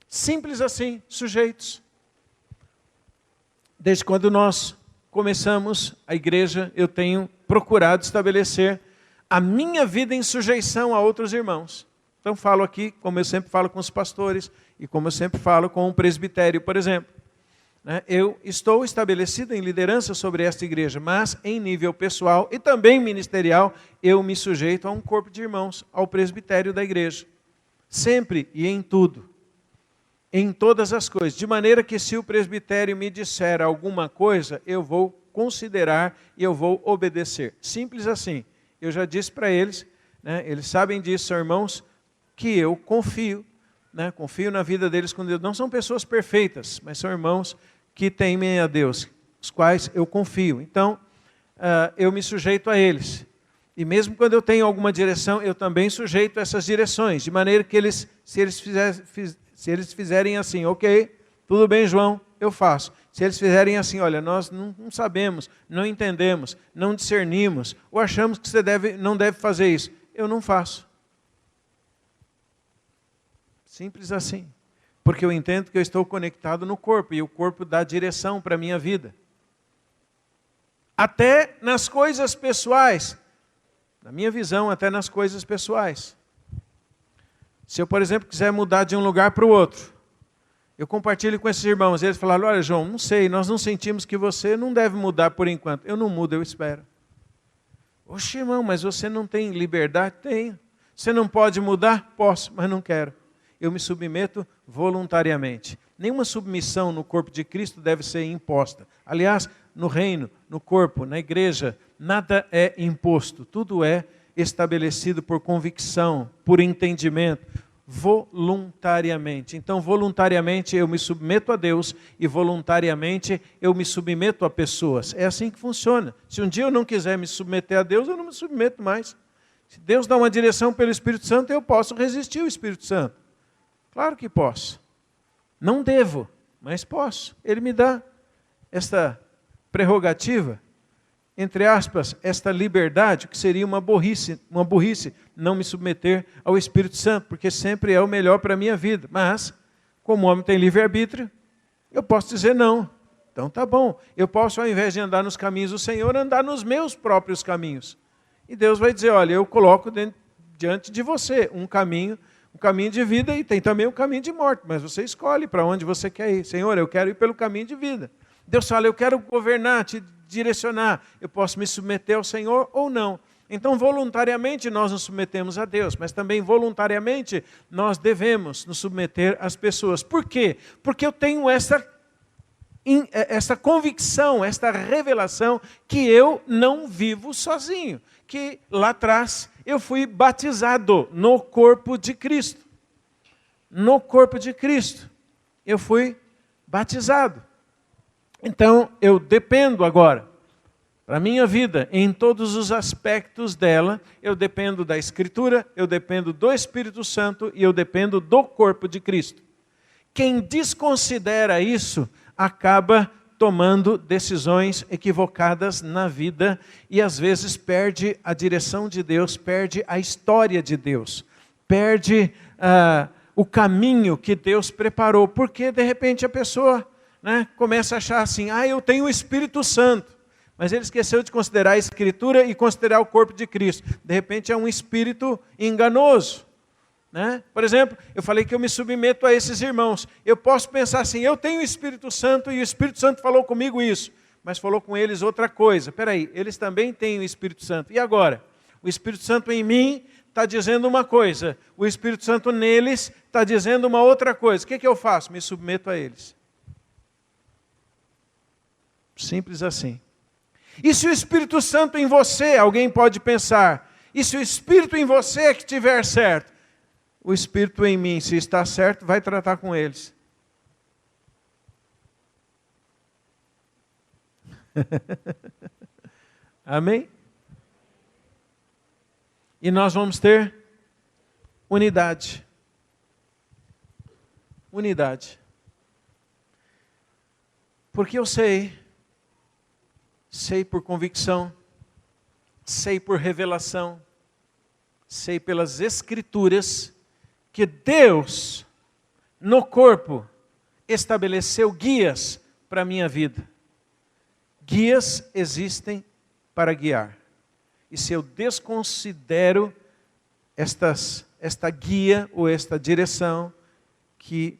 S2: Simples assim, sujeitos. Desde quando nós começamos a igreja, eu tenho procurado estabelecer a minha vida em sujeição a outros irmãos. Então falo aqui, como eu sempre falo com os pastores, e como eu sempre falo com o presbitério, por exemplo. Eu estou estabelecido em liderança sobre esta igreja, mas em nível pessoal e também ministerial, eu me sujeito a um corpo de irmãos, ao presbitério da igreja. Sempre e em tudo. Em todas as coisas. De maneira que se o presbitério me disser alguma coisa, eu vou considerar e eu vou obedecer. Simples assim. Eu já disse para eles, eles sabem disso, são irmãos, que eu confio. Confio na vida deles com Deus. Não são pessoas perfeitas, mas são irmãos que temem a Deus, os quais eu confio. Então, eu me sujeito a eles. E mesmo quando eu tenho alguma direção, eu também sujeito essas direções, de maneira que eles, se eles fizerem assim, ok, tudo bem, João, eu faço. Se eles fizerem assim, olha, nós não sabemos, não entendemos, não discernimos, ou achamos que você não deve fazer isso, eu não faço. Simples assim. Porque eu entendo que eu estou conectado no corpo, e o corpo dá direção para a minha vida. Até nas coisas pessoais. Na minha visão, até nas coisas pessoais. Se eu, por exemplo, quiser mudar de um lugar para o outro, eu compartilho com esses irmãos, eles falaram, olha João, não sei, nós não sentimos que você não deve mudar por enquanto. Eu não mudo, eu espero. Oxe, irmão, mas você não tem liberdade? Tenho. Você não pode mudar? Posso, mas não quero. Eu me submeto voluntariamente. Nenhuma submissão no corpo de Cristo deve ser imposta. Aliás, no reino, no corpo, na igreja, nada é imposto. Tudo é estabelecido por convicção, por entendimento, voluntariamente. Então, voluntariamente eu me submeto a Deus e voluntariamente eu me submeto a pessoas. É assim que funciona. Se um dia eu não quiser me submeter a Deus, eu não me submeto mais. Se Deus dá uma direção pelo Espírito Santo, eu posso resistir ao Espírito Santo. Claro que posso. Não devo, mas posso. Ele me dá esta prerrogativa, entre aspas, esta liberdade, que seria uma burrice não me submeter ao Espírito Santo, porque sempre é o melhor para a minha vida. Mas, como o homem tem livre-arbítrio, eu posso dizer não. Então tá bom. Eu posso, ao invés de andar nos caminhos do Senhor, andar nos meus próprios caminhos. E Deus vai dizer, olha, eu coloco diante de você um caminho de vida e tem também um caminho de morte, mas você escolhe para onde você quer ir. Senhor, eu quero ir pelo caminho de vida. Deus fala, eu quero governar, te direcionar. Eu posso me submeter ao Senhor ou não. Então, voluntariamente nós nos submetemos a Deus, mas também voluntariamente nós devemos nos submeter às pessoas. Por quê? Porque eu tenho essa convicção, esta revelação que eu não vivo sozinho. Que lá atrás eu fui batizado no corpo de Cristo. No corpo de Cristo. Eu fui batizado. Então, eu dependo agora, para a minha vida, em todos os aspectos dela, eu dependo da Escritura, eu dependo do Espírito Santo e eu dependo do corpo de Cristo. Quem desconsidera isso, acaba tomando decisões equivocadas na vida e às vezes perde a direção de Deus, perde a história de Deus, perde o caminho que Deus preparou, porque de repente a pessoa começa a achar assim, eu tenho o Espírito Santo, mas ele esqueceu de considerar a Escritura e considerar o corpo de Cristo. De repente é um espírito enganoso. Por exemplo, eu falei que eu me submeto a esses irmãos. Eu posso pensar assim, eu tenho o Espírito Santo e o Espírito Santo falou comigo isso, mas falou com eles outra coisa. Espera aí, eles também têm o Espírito Santo. E agora? O Espírito Santo em mim está dizendo uma coisa, o Espírito Santo neles está dizendo uma outra coisa. O que eu faço? Me submeto a eles. Simples assim. E se o Espírito Santo em você, alguém pode pensar, e se o Espírito em você é que estiver certo? O Espírito em mim, se está certo, vai tratar com eles. Amém? E nós vamos ter unidade. Unidade. Porque eu sei por convicção, sei por revelação, sei pelas Escrituras, que Deus, no corpo, estabeleceu guias para a minha vida. Guias existem para guiar. E se eu desconsidero esta guia ou esta direção, que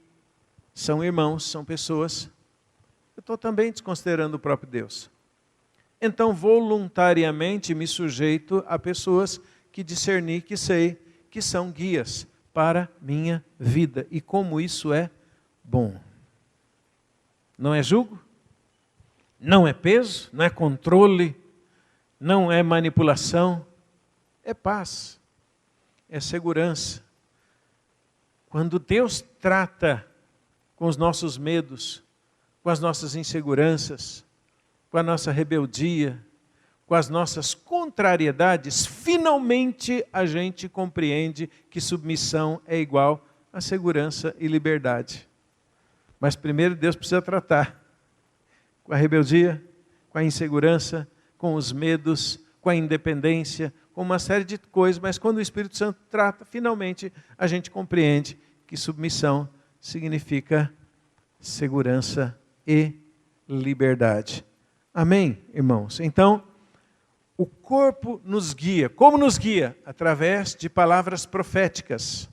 S2: são irmãos, são pessoas, eu estou também desconsiderando o próprio Deus. Então, voluntariamente me sujeito a pessoas que discerni, que sei, que são guias para minha vida. E como isso é bom. Não é jugo, não é peso, não é controle, não é manipulação, é paz, é segurança. Quando Deus trata com os nossos medos, com as nossas inseguranças, com a nossa rebeldia, com as nossas contrariedades, finalmente a gente compreende que submissão é igual a segurança e liberdade. Mas primeiro Deus precisa tratar com a rebeldia, com a insegurança, com os medos, com a independência, com uma série de coisas, mas quando o Espírito Santo trata, finalmente a gente compreende que submissão significa segurança e liberdade. Amém, irmãos? Então, o corpo nos guia. Como nos guia? Através de palavras proféticas,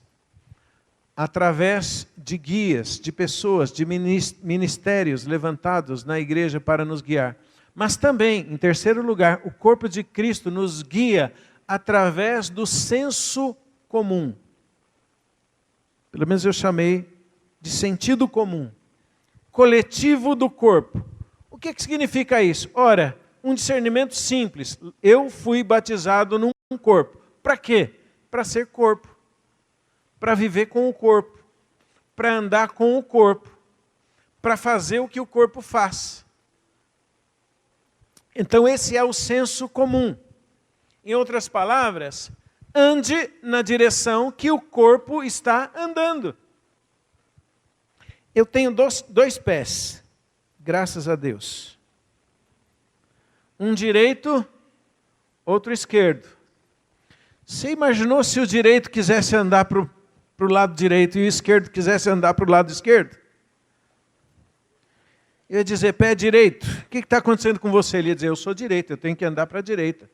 S2: através de guias, de pessoas, de ministérios levantados na igreja para nos guiar. Mas também, em terceiro lugar, o corpo de Cristo nos guia através do senso comum. Pelo menos eu chamei de sentido comum, coletivo do corpo. O que significa isso? Ora, um discernimento simples. Eu fui batizado num corpo. Para quê? Para ser corpo. Para viver com o corpo. Para andar com o corpo. Para fazer o que o corpo faz. Então esse é o senso comum. Em outras palavras, ande na direção que o corpo está andando. Eu tenho dois pés, graças a Deus. Um direito, outro esquerdo. Você imaginou se o direito quisesse andar para o lado direito e o esquerdo quisesse andar para o lado esquerdo? Eu ia dizer, pé direito, o que está acontecendo com você? Ele ia dizer, eu sou direito, eu tenho que andar para a direita.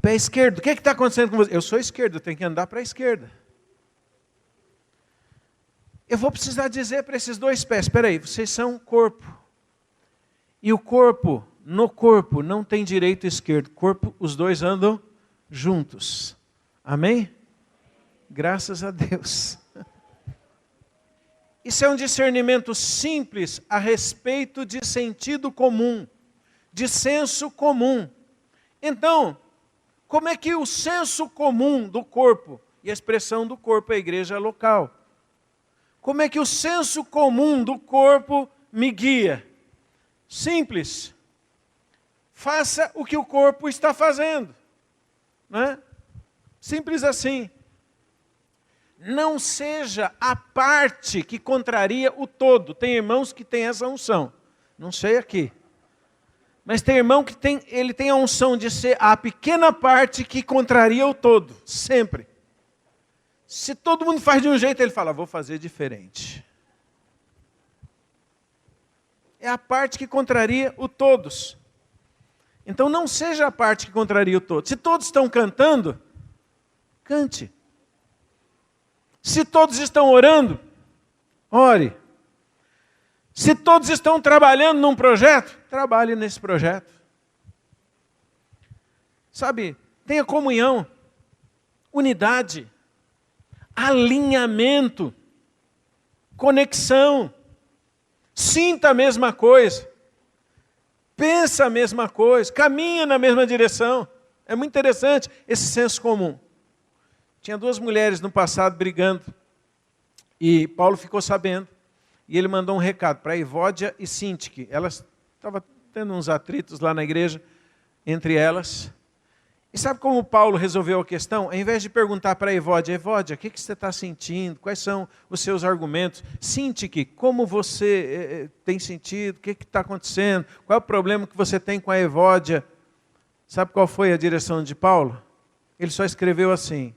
S2: Pé esquerdo, o que está acontecendo com você? Eu sou esquerdo, eu tenho que andar para a esquerda. Eu vou precisar dizer para esses dois pés, espera aí, vocês são corpo. E o corpo, no corpo, não tem direito e esquerdo. Corpo, os dois andam juntos. Amém? Graças a Deus. Isso é um discernimento simples a respeito de sentido comum, de senso comum. Então, como é que o senso comum do corpo, e a expressão do corpo é a igreja local, como é que o senso comum do corpo me guia? Simples. Faça o que o corpo está fazendo. Não é? Simples assim. Não seja a parte que contraria o todo. Tem irmãos que têm essa unção. Não sei aqui. Mas tem irmão que ele tem a unção de ser a pequena parte que contraria o todo. Sempre. Se todo mundo faz de um jeito, ele fala, vou fazer diferente. É a parte que contraria o todos. Então não seja a parte que contraria o todo. Se todos estão cantando, cante. Se todos estão orando, ore. Se todos estão trabalhando num projeto, trabalhe nesse projeto. Sabe, tenha comunhão, unidade, alinhamento, conexão. Sinta a mesma coisa. Pensa a mesma coisa, caminha na mesma direção. É muito interessante esse senso comum. Tinha duas mulheres no passado brigando, e Paulo ficou sabendo, e ele mandou um recado para Evódia e Sintique. Elas estavam tendo uns atritos lá na igreja, entre elas. E sabe como Paulo resolveu a questão? Ao invés de perguntar para Evódia, Evódia, o que você está sentindo? Quais são os seus argumentos? Sintique, como você tem sentido? O que está acontecendo? Qual é o problema que você tem com a Evódia? Sabe qual foi a direção de Paulo? Ele só escreveu assim,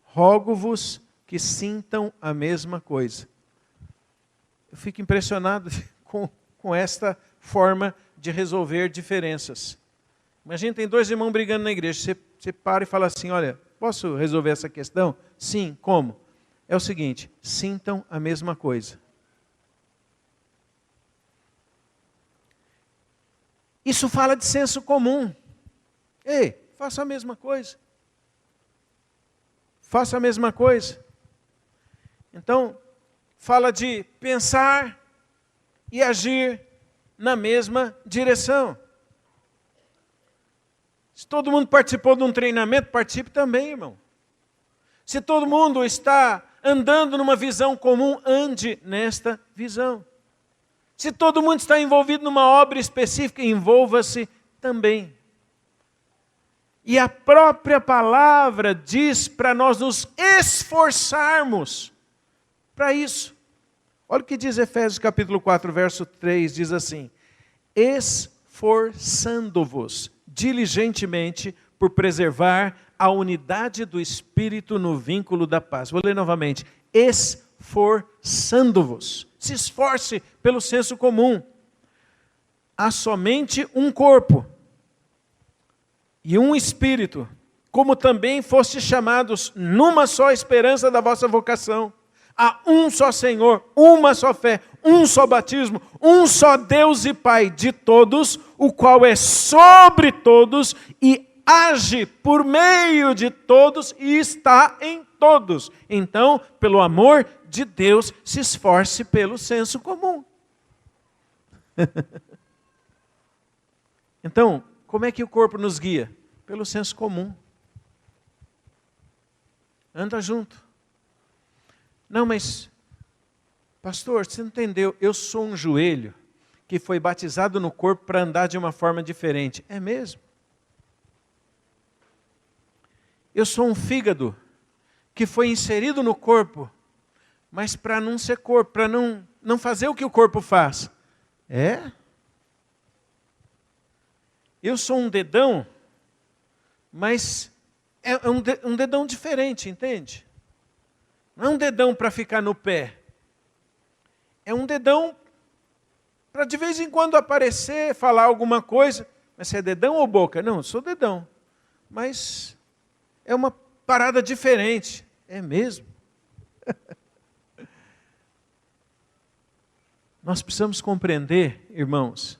S2: rogo-vos que sintam a mesma coisa. Eu fico impressionado com esta forma de resolver diferenças. Imagina, tem dois irmãos brigando na igreja. Você para e fala assim, olha, posso resolver essa questão? Sim, como? É o seguinte, sintam a mesma coisa. Isso fala de senso comum. Ei, faça a mesma coisa. Faça a mesma coisa. Então, fala de pensar e agir na mesma direção. Se todo mundo participou de um treinamento, participe também, irmão. Se todo mundo está andando numa visão comum, ande nesta visão. Se todo mundo está envolvido numa obra específica, envolva-se também. E a própria palavra diz para nós nos esforçarmos para isso. Olha o que diz Efésios capítulo 4, verso 3, diz assim: esforçando-vos diligentemente por preservar a unidade do Espírito no vínculo da paz. Vou ler novamente. Esforçando-vos. Se esforce pelo senso comum. Há somente um corpo e um Espírito, como também fostes chamados numa só esperança da vossa vocação. Há um só Senhor, uma só fé, um só batismo, um só Deus e Pai de todos, o qual é sobre todos e age por meio de todos e está em todos. Então, pelo amor de Deus, se esforce pelo senso comum. Então, como é que o corpo nos guia? Pelo senso comum. Anda junto. Não, mas, pastor, você não entendeu? Eu sou um joelho que foi batizado no corpo para andar de uma forma diferente. É mesmo? Eu sou um fígado que foi inserido no corpo, mas para não ser corpo, para não fazer o que o corpo faz. É? Eu sou um dedão, mas é um dedão diferente, entende? Não é um dedão para ficar no pé. É um dedão para de vez em quando aparecer, falar alguma coisa. Mas você é dedão ou boca? Não, eu sou dedão. Mas é uma parada diferente. É mesmo? Nós precisamos compreender, irmãos,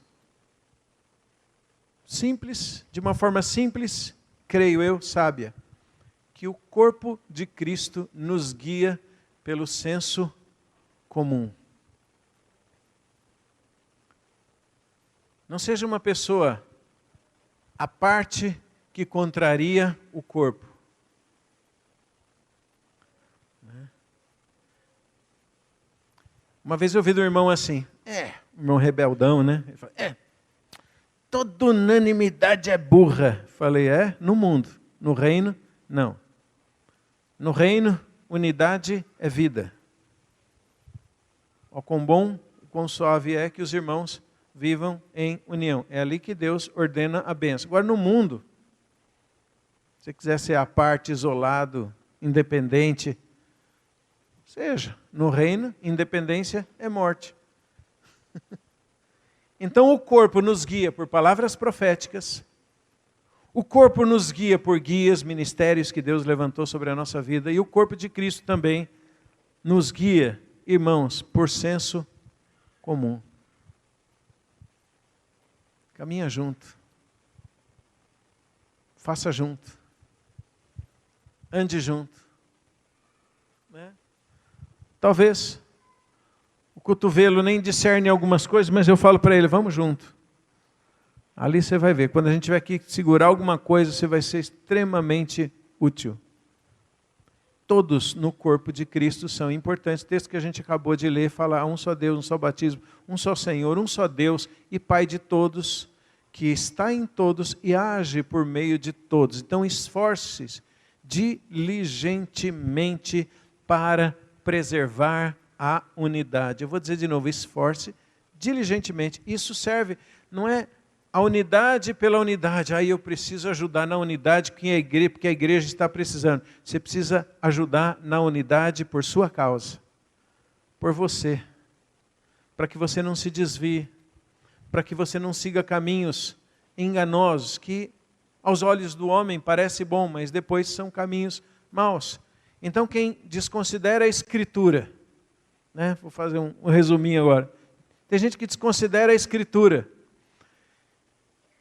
S2: simples, de uma forma simples, creio eu, sábia, que o corpo de Cristo nos guia pelo senso comum. Não seja uma pessoa à parte que contraria o corpo. Uma vez eu ouvi de um irmão assim, irmão rebeldão, né? Ele falou, toda unanimidade é burra. Falei, no mundo, no reino, não. No reino, unidade é vida. Ó, quão bom, quão suave é que os irmãos vivam em união. É ali que Deus ordena a bênção. Agora, no mundo, se você quiser ser à parte, isolado, independente, seja. No reino, independência é morte. Então, o corpo nos guia por palavras proféticas. O corpo nos guia por guias, ministérios que Deus levantou sobre a nossa vida. E o corpo de Cristo também nos guia, irmãos, por senso comum. Caminha junto. Faça junto. Ande junto. Né? Talvez o cotovelo nem discerne algumas coisas, mas eu falo para ele, vamos junto. Ali você vai ver, quando a gente tiver que segurar alguma coisa, você vai ser extremamente útil. Todos no corpo de Cristo são importantes. O texto que a gente acabou de ler fala, um só Deus, um só batismo, um só Senhor, um só Deus e Pai de todos, que está em todos e age por meio de todos. Então esforce-se diligentemente para preservar a unidade. Eu vou dizer de novo, esforce diligentemente. Isso serve, não é a unidade pela unidade. Aí eu preciso ajudar na unidade porque a igreja está precisando. Você precisa ajudar na unidade por sua causa, por você, para que você não se desvie, para que você não siga caminhos enganosos, que aos olhos do homem parece bom, mas depois são caminhos maus. Então quem desconsidera a Escritura, né? Vou fazer um resuminho agora. Tem gente que desconsidera a Escritura.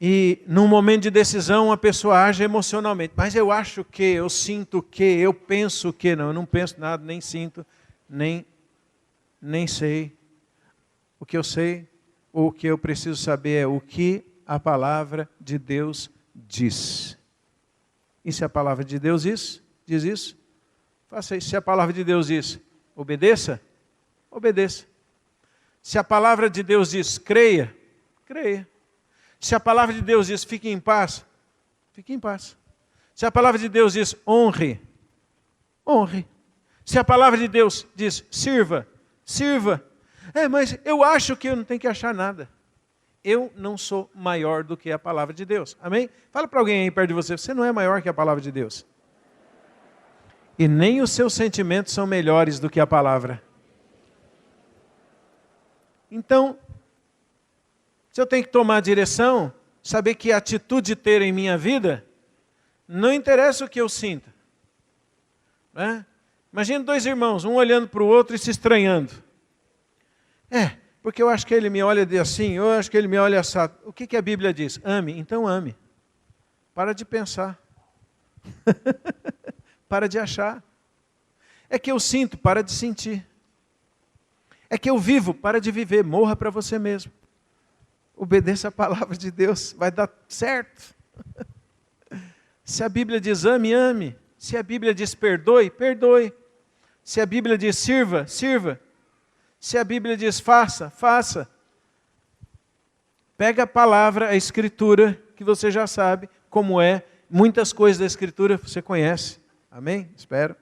S2: E num momento de decisão a pessoa age emocionalmente. Mas eu acho que, eu sinto que, eu penso que. Não, eu não penso nada, nem sinto, nem sei. O que eu sei, ou o que eu preciso saber é o que a palavra de Deus diz. E se a palavra de Deus diz isso, faça isso. Se a palavra de Deus diz, obedeça, obedeça. Se a palavra de Deus diz, creia, creia. Se a palavra de Deus diz, fique em paz, fique em paz. Se a palavra de Deus diz, honre, honre. Se a palavra de Deus diz, sirva, sirva. Mas eu acho que eu não tenho que achar nada. Eu não sou maior do que a palavra de Deus. Amém? Fala para alguém aí perto de você, você não é maior que a palavra de Deus. E nem os seus sentimentos são melhores do que a palavra. Então, se eu tenho que tomar direção, saber que atitude ter em minha vida, não interessa o que eu sinta. Né? Imagina dois irmãos, um olhando para o outro e se estranhando. Porque eu acho que ele me olha assim, eu acho que ele me olha assado. O que a Bíblia diz? Ame, então ame. Para de pensar. Para de achar. É que eu sinto, para de sentir. É que eu vivo, para de viver, morra para você mesmo. Obedeça a palavra de Deus, vai dar certo. Se a Bíblia diz ame, ame. Se a Bíblia diz perdoe, perdoe. Se a Bíblia diz sirva, sirva. Se a Bíblia diz faça, faça. Pega a palavra, a Escritura, que você já sabe como é. Muitas coisas da Escritura você conhece. Amém? Espero.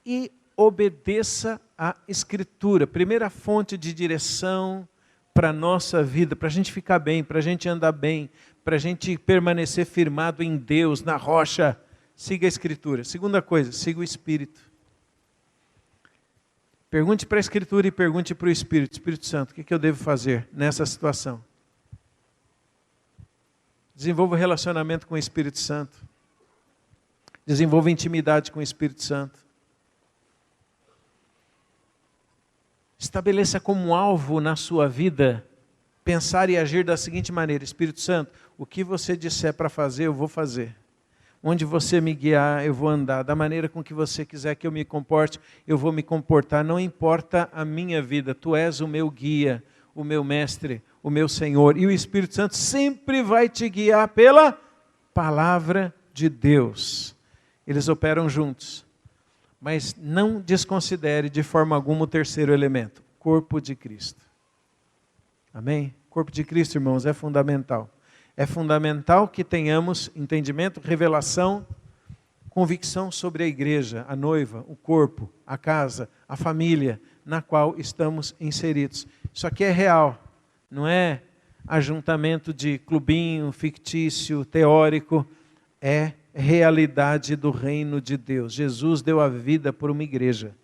S2: E obedeça a Escritura. Primeira fonte de direção para a nossa vida, para a gente ficar bem, para a gente andar bem, para a gente permanecer firmado em Deus, na rocha. Siga a Escritura. Segunda coisa, siga o Espírito. Pergunte para a Escritura e pergunte para o Espírito. Espírito Santo, o que eu devo fazer nessa situação? Desenvolva relacionamento com o Espírito Santo. Desenvolva intimidade com o Espírito Santo. Estabeleça como alvo na sua vida pensar e agir da seguinte maneira: Espírito Santo, o que você disser para fazer, eu vou fazer. Onde você me guiar, eu vou andar. Da maneira com que você quiser que eu me comporte, eu vou me comportar. Não importa a minha vida, tu és o meu guia, o meu mestre, o meu Senhor. E o Espírito Santo sempre vai te guiar pela palavra de Deus. Eles operam juntos. Mas não desconsidere de forma alguma o terceiro elemento, corpo de Cristo. Amém? Corpo de Cristo, irmãos, é fundamental. É fundamental que tenhamos entendimento, revelação, convicção sobre a igreja, a noiva, o corpo, a casa, a família na qual estamos inseridos. Isso aqui é real, não é ajuntamento de clubinho fictício, teórico, é realidade do reino de Deus. Jesus deu a vida por uma igreja.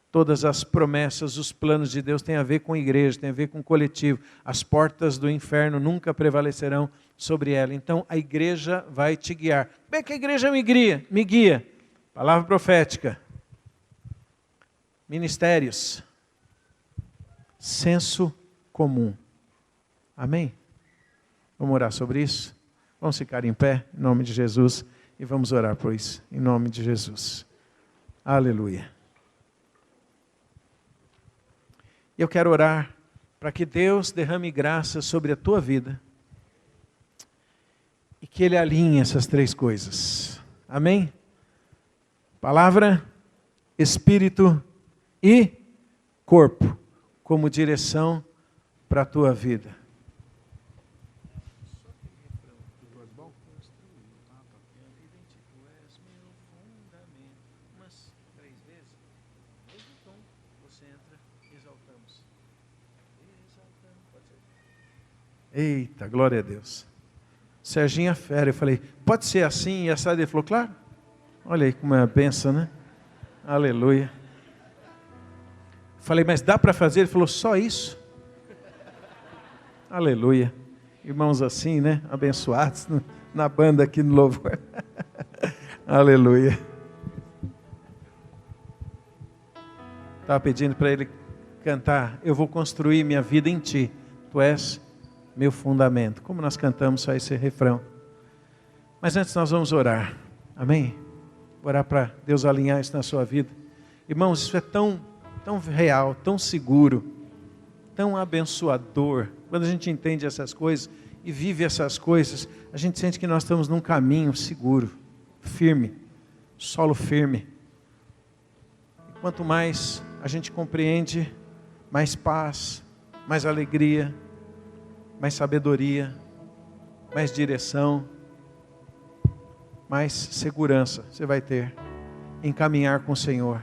S2: Todas as promessas, os planos de Deus têm a ver com a igreja, têm a ver com o coletivo. As portas do inferno nunca prevalecerão sobre ela. Então a igreja vai te guiar. Como é que a igreja me guia? Me guia. Palavra profética. Ministérios. Senso comum. Amém? Vamos orar sobre isso? Vamos ficar em pé, em nome de Jesus, e vamos orar por isso, em nome de Jesus. Aleluia. Eu quero orar para que Deus derrame graça sobre a tua vida e que Ele alinhe essas três coisas. Amém? Palavra, Espírito e corpo como direção para a tua vida. Eita, glória a Deus. Serginho é fera. Eu falei, pode ser assim? E a Sade falou, claro. Olha aí como é a benção, né? Aleluia. Falei, mas dá para fazer? Ele falou, só isso? Aleluia. Irmãos assim, né? Abençoados na banda aqui no louvor. Aleluia. Estava pedindo para ele cantar: eu vou construir minha vida em ti, tu és meu fundamento. Como nós cantamos só esse refrão. Mas antes nós vamos orar, amém? Orar para Deus alinhar isso na sua vida. Irmãos, isso é tão real, tão seguro, tão abençoador. Quando a gente entende essas coisas e vive essas coisas, a gente sente que nós estamos num caminho seguro, firme, solo firme. E quanto mais a gente compreende, mais paz, mais alegria, mais sabedoria, mais direção, mais segurança você vai ter em caminhar com o Senhor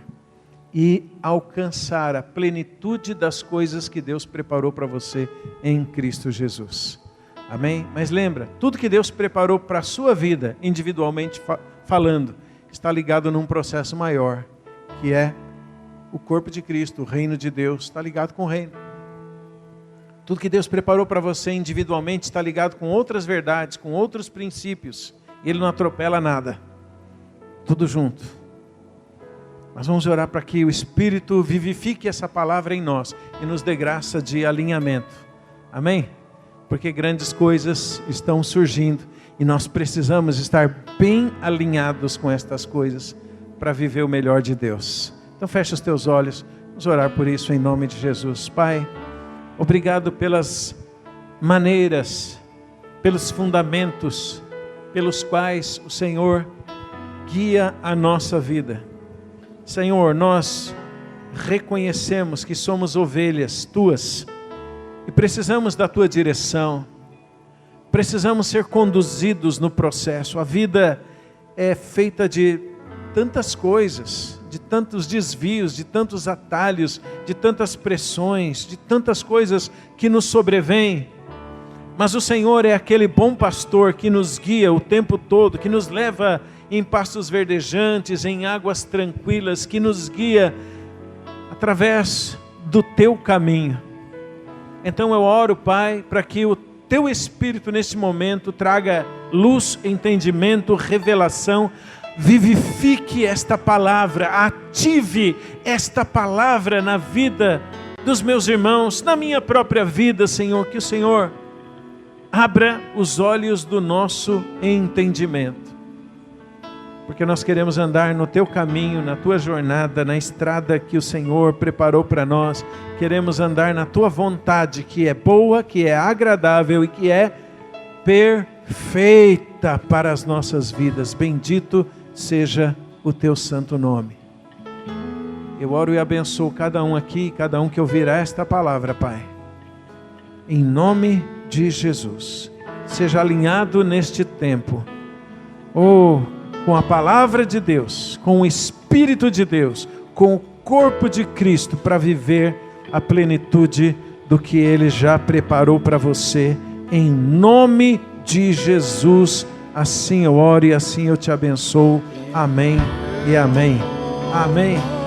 S2: e alcançar a plenitude das coisas que Deus preparou para você em Cristo Jesus. Amém? Mas lembra, tudo que Deus preparou para a sua vida, individualmente falando, está ligado num processo maior, que é o corpo de Cristo, o reino de Deus, está ligado com o reino. Tudo que Deus preparou para você individualmente está ligado com outras verdades, com outros princípios. E Ele não atropela nada. Tudo junto. Mas vamos orar para que o Espírito vivifique essa palavra em nós e nos dê graça de alinhamento. Amém? Porque grandes coisas estão surgindo e nós precisamos estar bem alinhados com estas coisas para viver o melhor de Deus. Então fecha os teus olhos. Vamos orar por isso em nome de Jesus. Pai, obrigado pelas maneiras, pelos fundamentos pelos quais o Senhor guia a nossa vida. Senhor, nós reconhecemos que somos ovelhas tuas e precisamos da tua direção, precisamos ser conduzidos no processo. A vida é feita de tantas coisas, de tantos desvios, de tantos atalhos, de tantas pressões, de tantas coisas que nos sobrevêm. Mas o Senhor é aquele bom pastor que nos guia o tempo todo, que nos leva em pastos verdejantes, em águas tranquilas, que nos guia através do teu caminho. Então eu oro, Pai, para que o teu Espírito nesse momento traga luz, entendimento, revelação, vivifique esta palavra, ative esta palavra na vida dos meus irmãos, na minha própria vida, Senhor, que o Senhor abra os olhos do nosso entendimento, porque nós queremos andar no teu caminho, na tua jornada, na estrada que o Senhor preparou para nós. Queremos andar na tua vontade, que é boa, que é agradável e que é perfeita para as nossas vidas. Bendito seja o teu santo nome. Eu oro e abençoo cada um aqui, cada um que ouvirá esta palavra, Pai, em nome de Jesus. Seja alinhado neste tempo, com a palavra de Deus, com o Espírito de Deus, com o corpo de Cristo, para viver a plenitude do que Ele já preparou para você, em nome de Jesus. Assim eu oro e assim eu te abençoo. Amém e amém. Amém.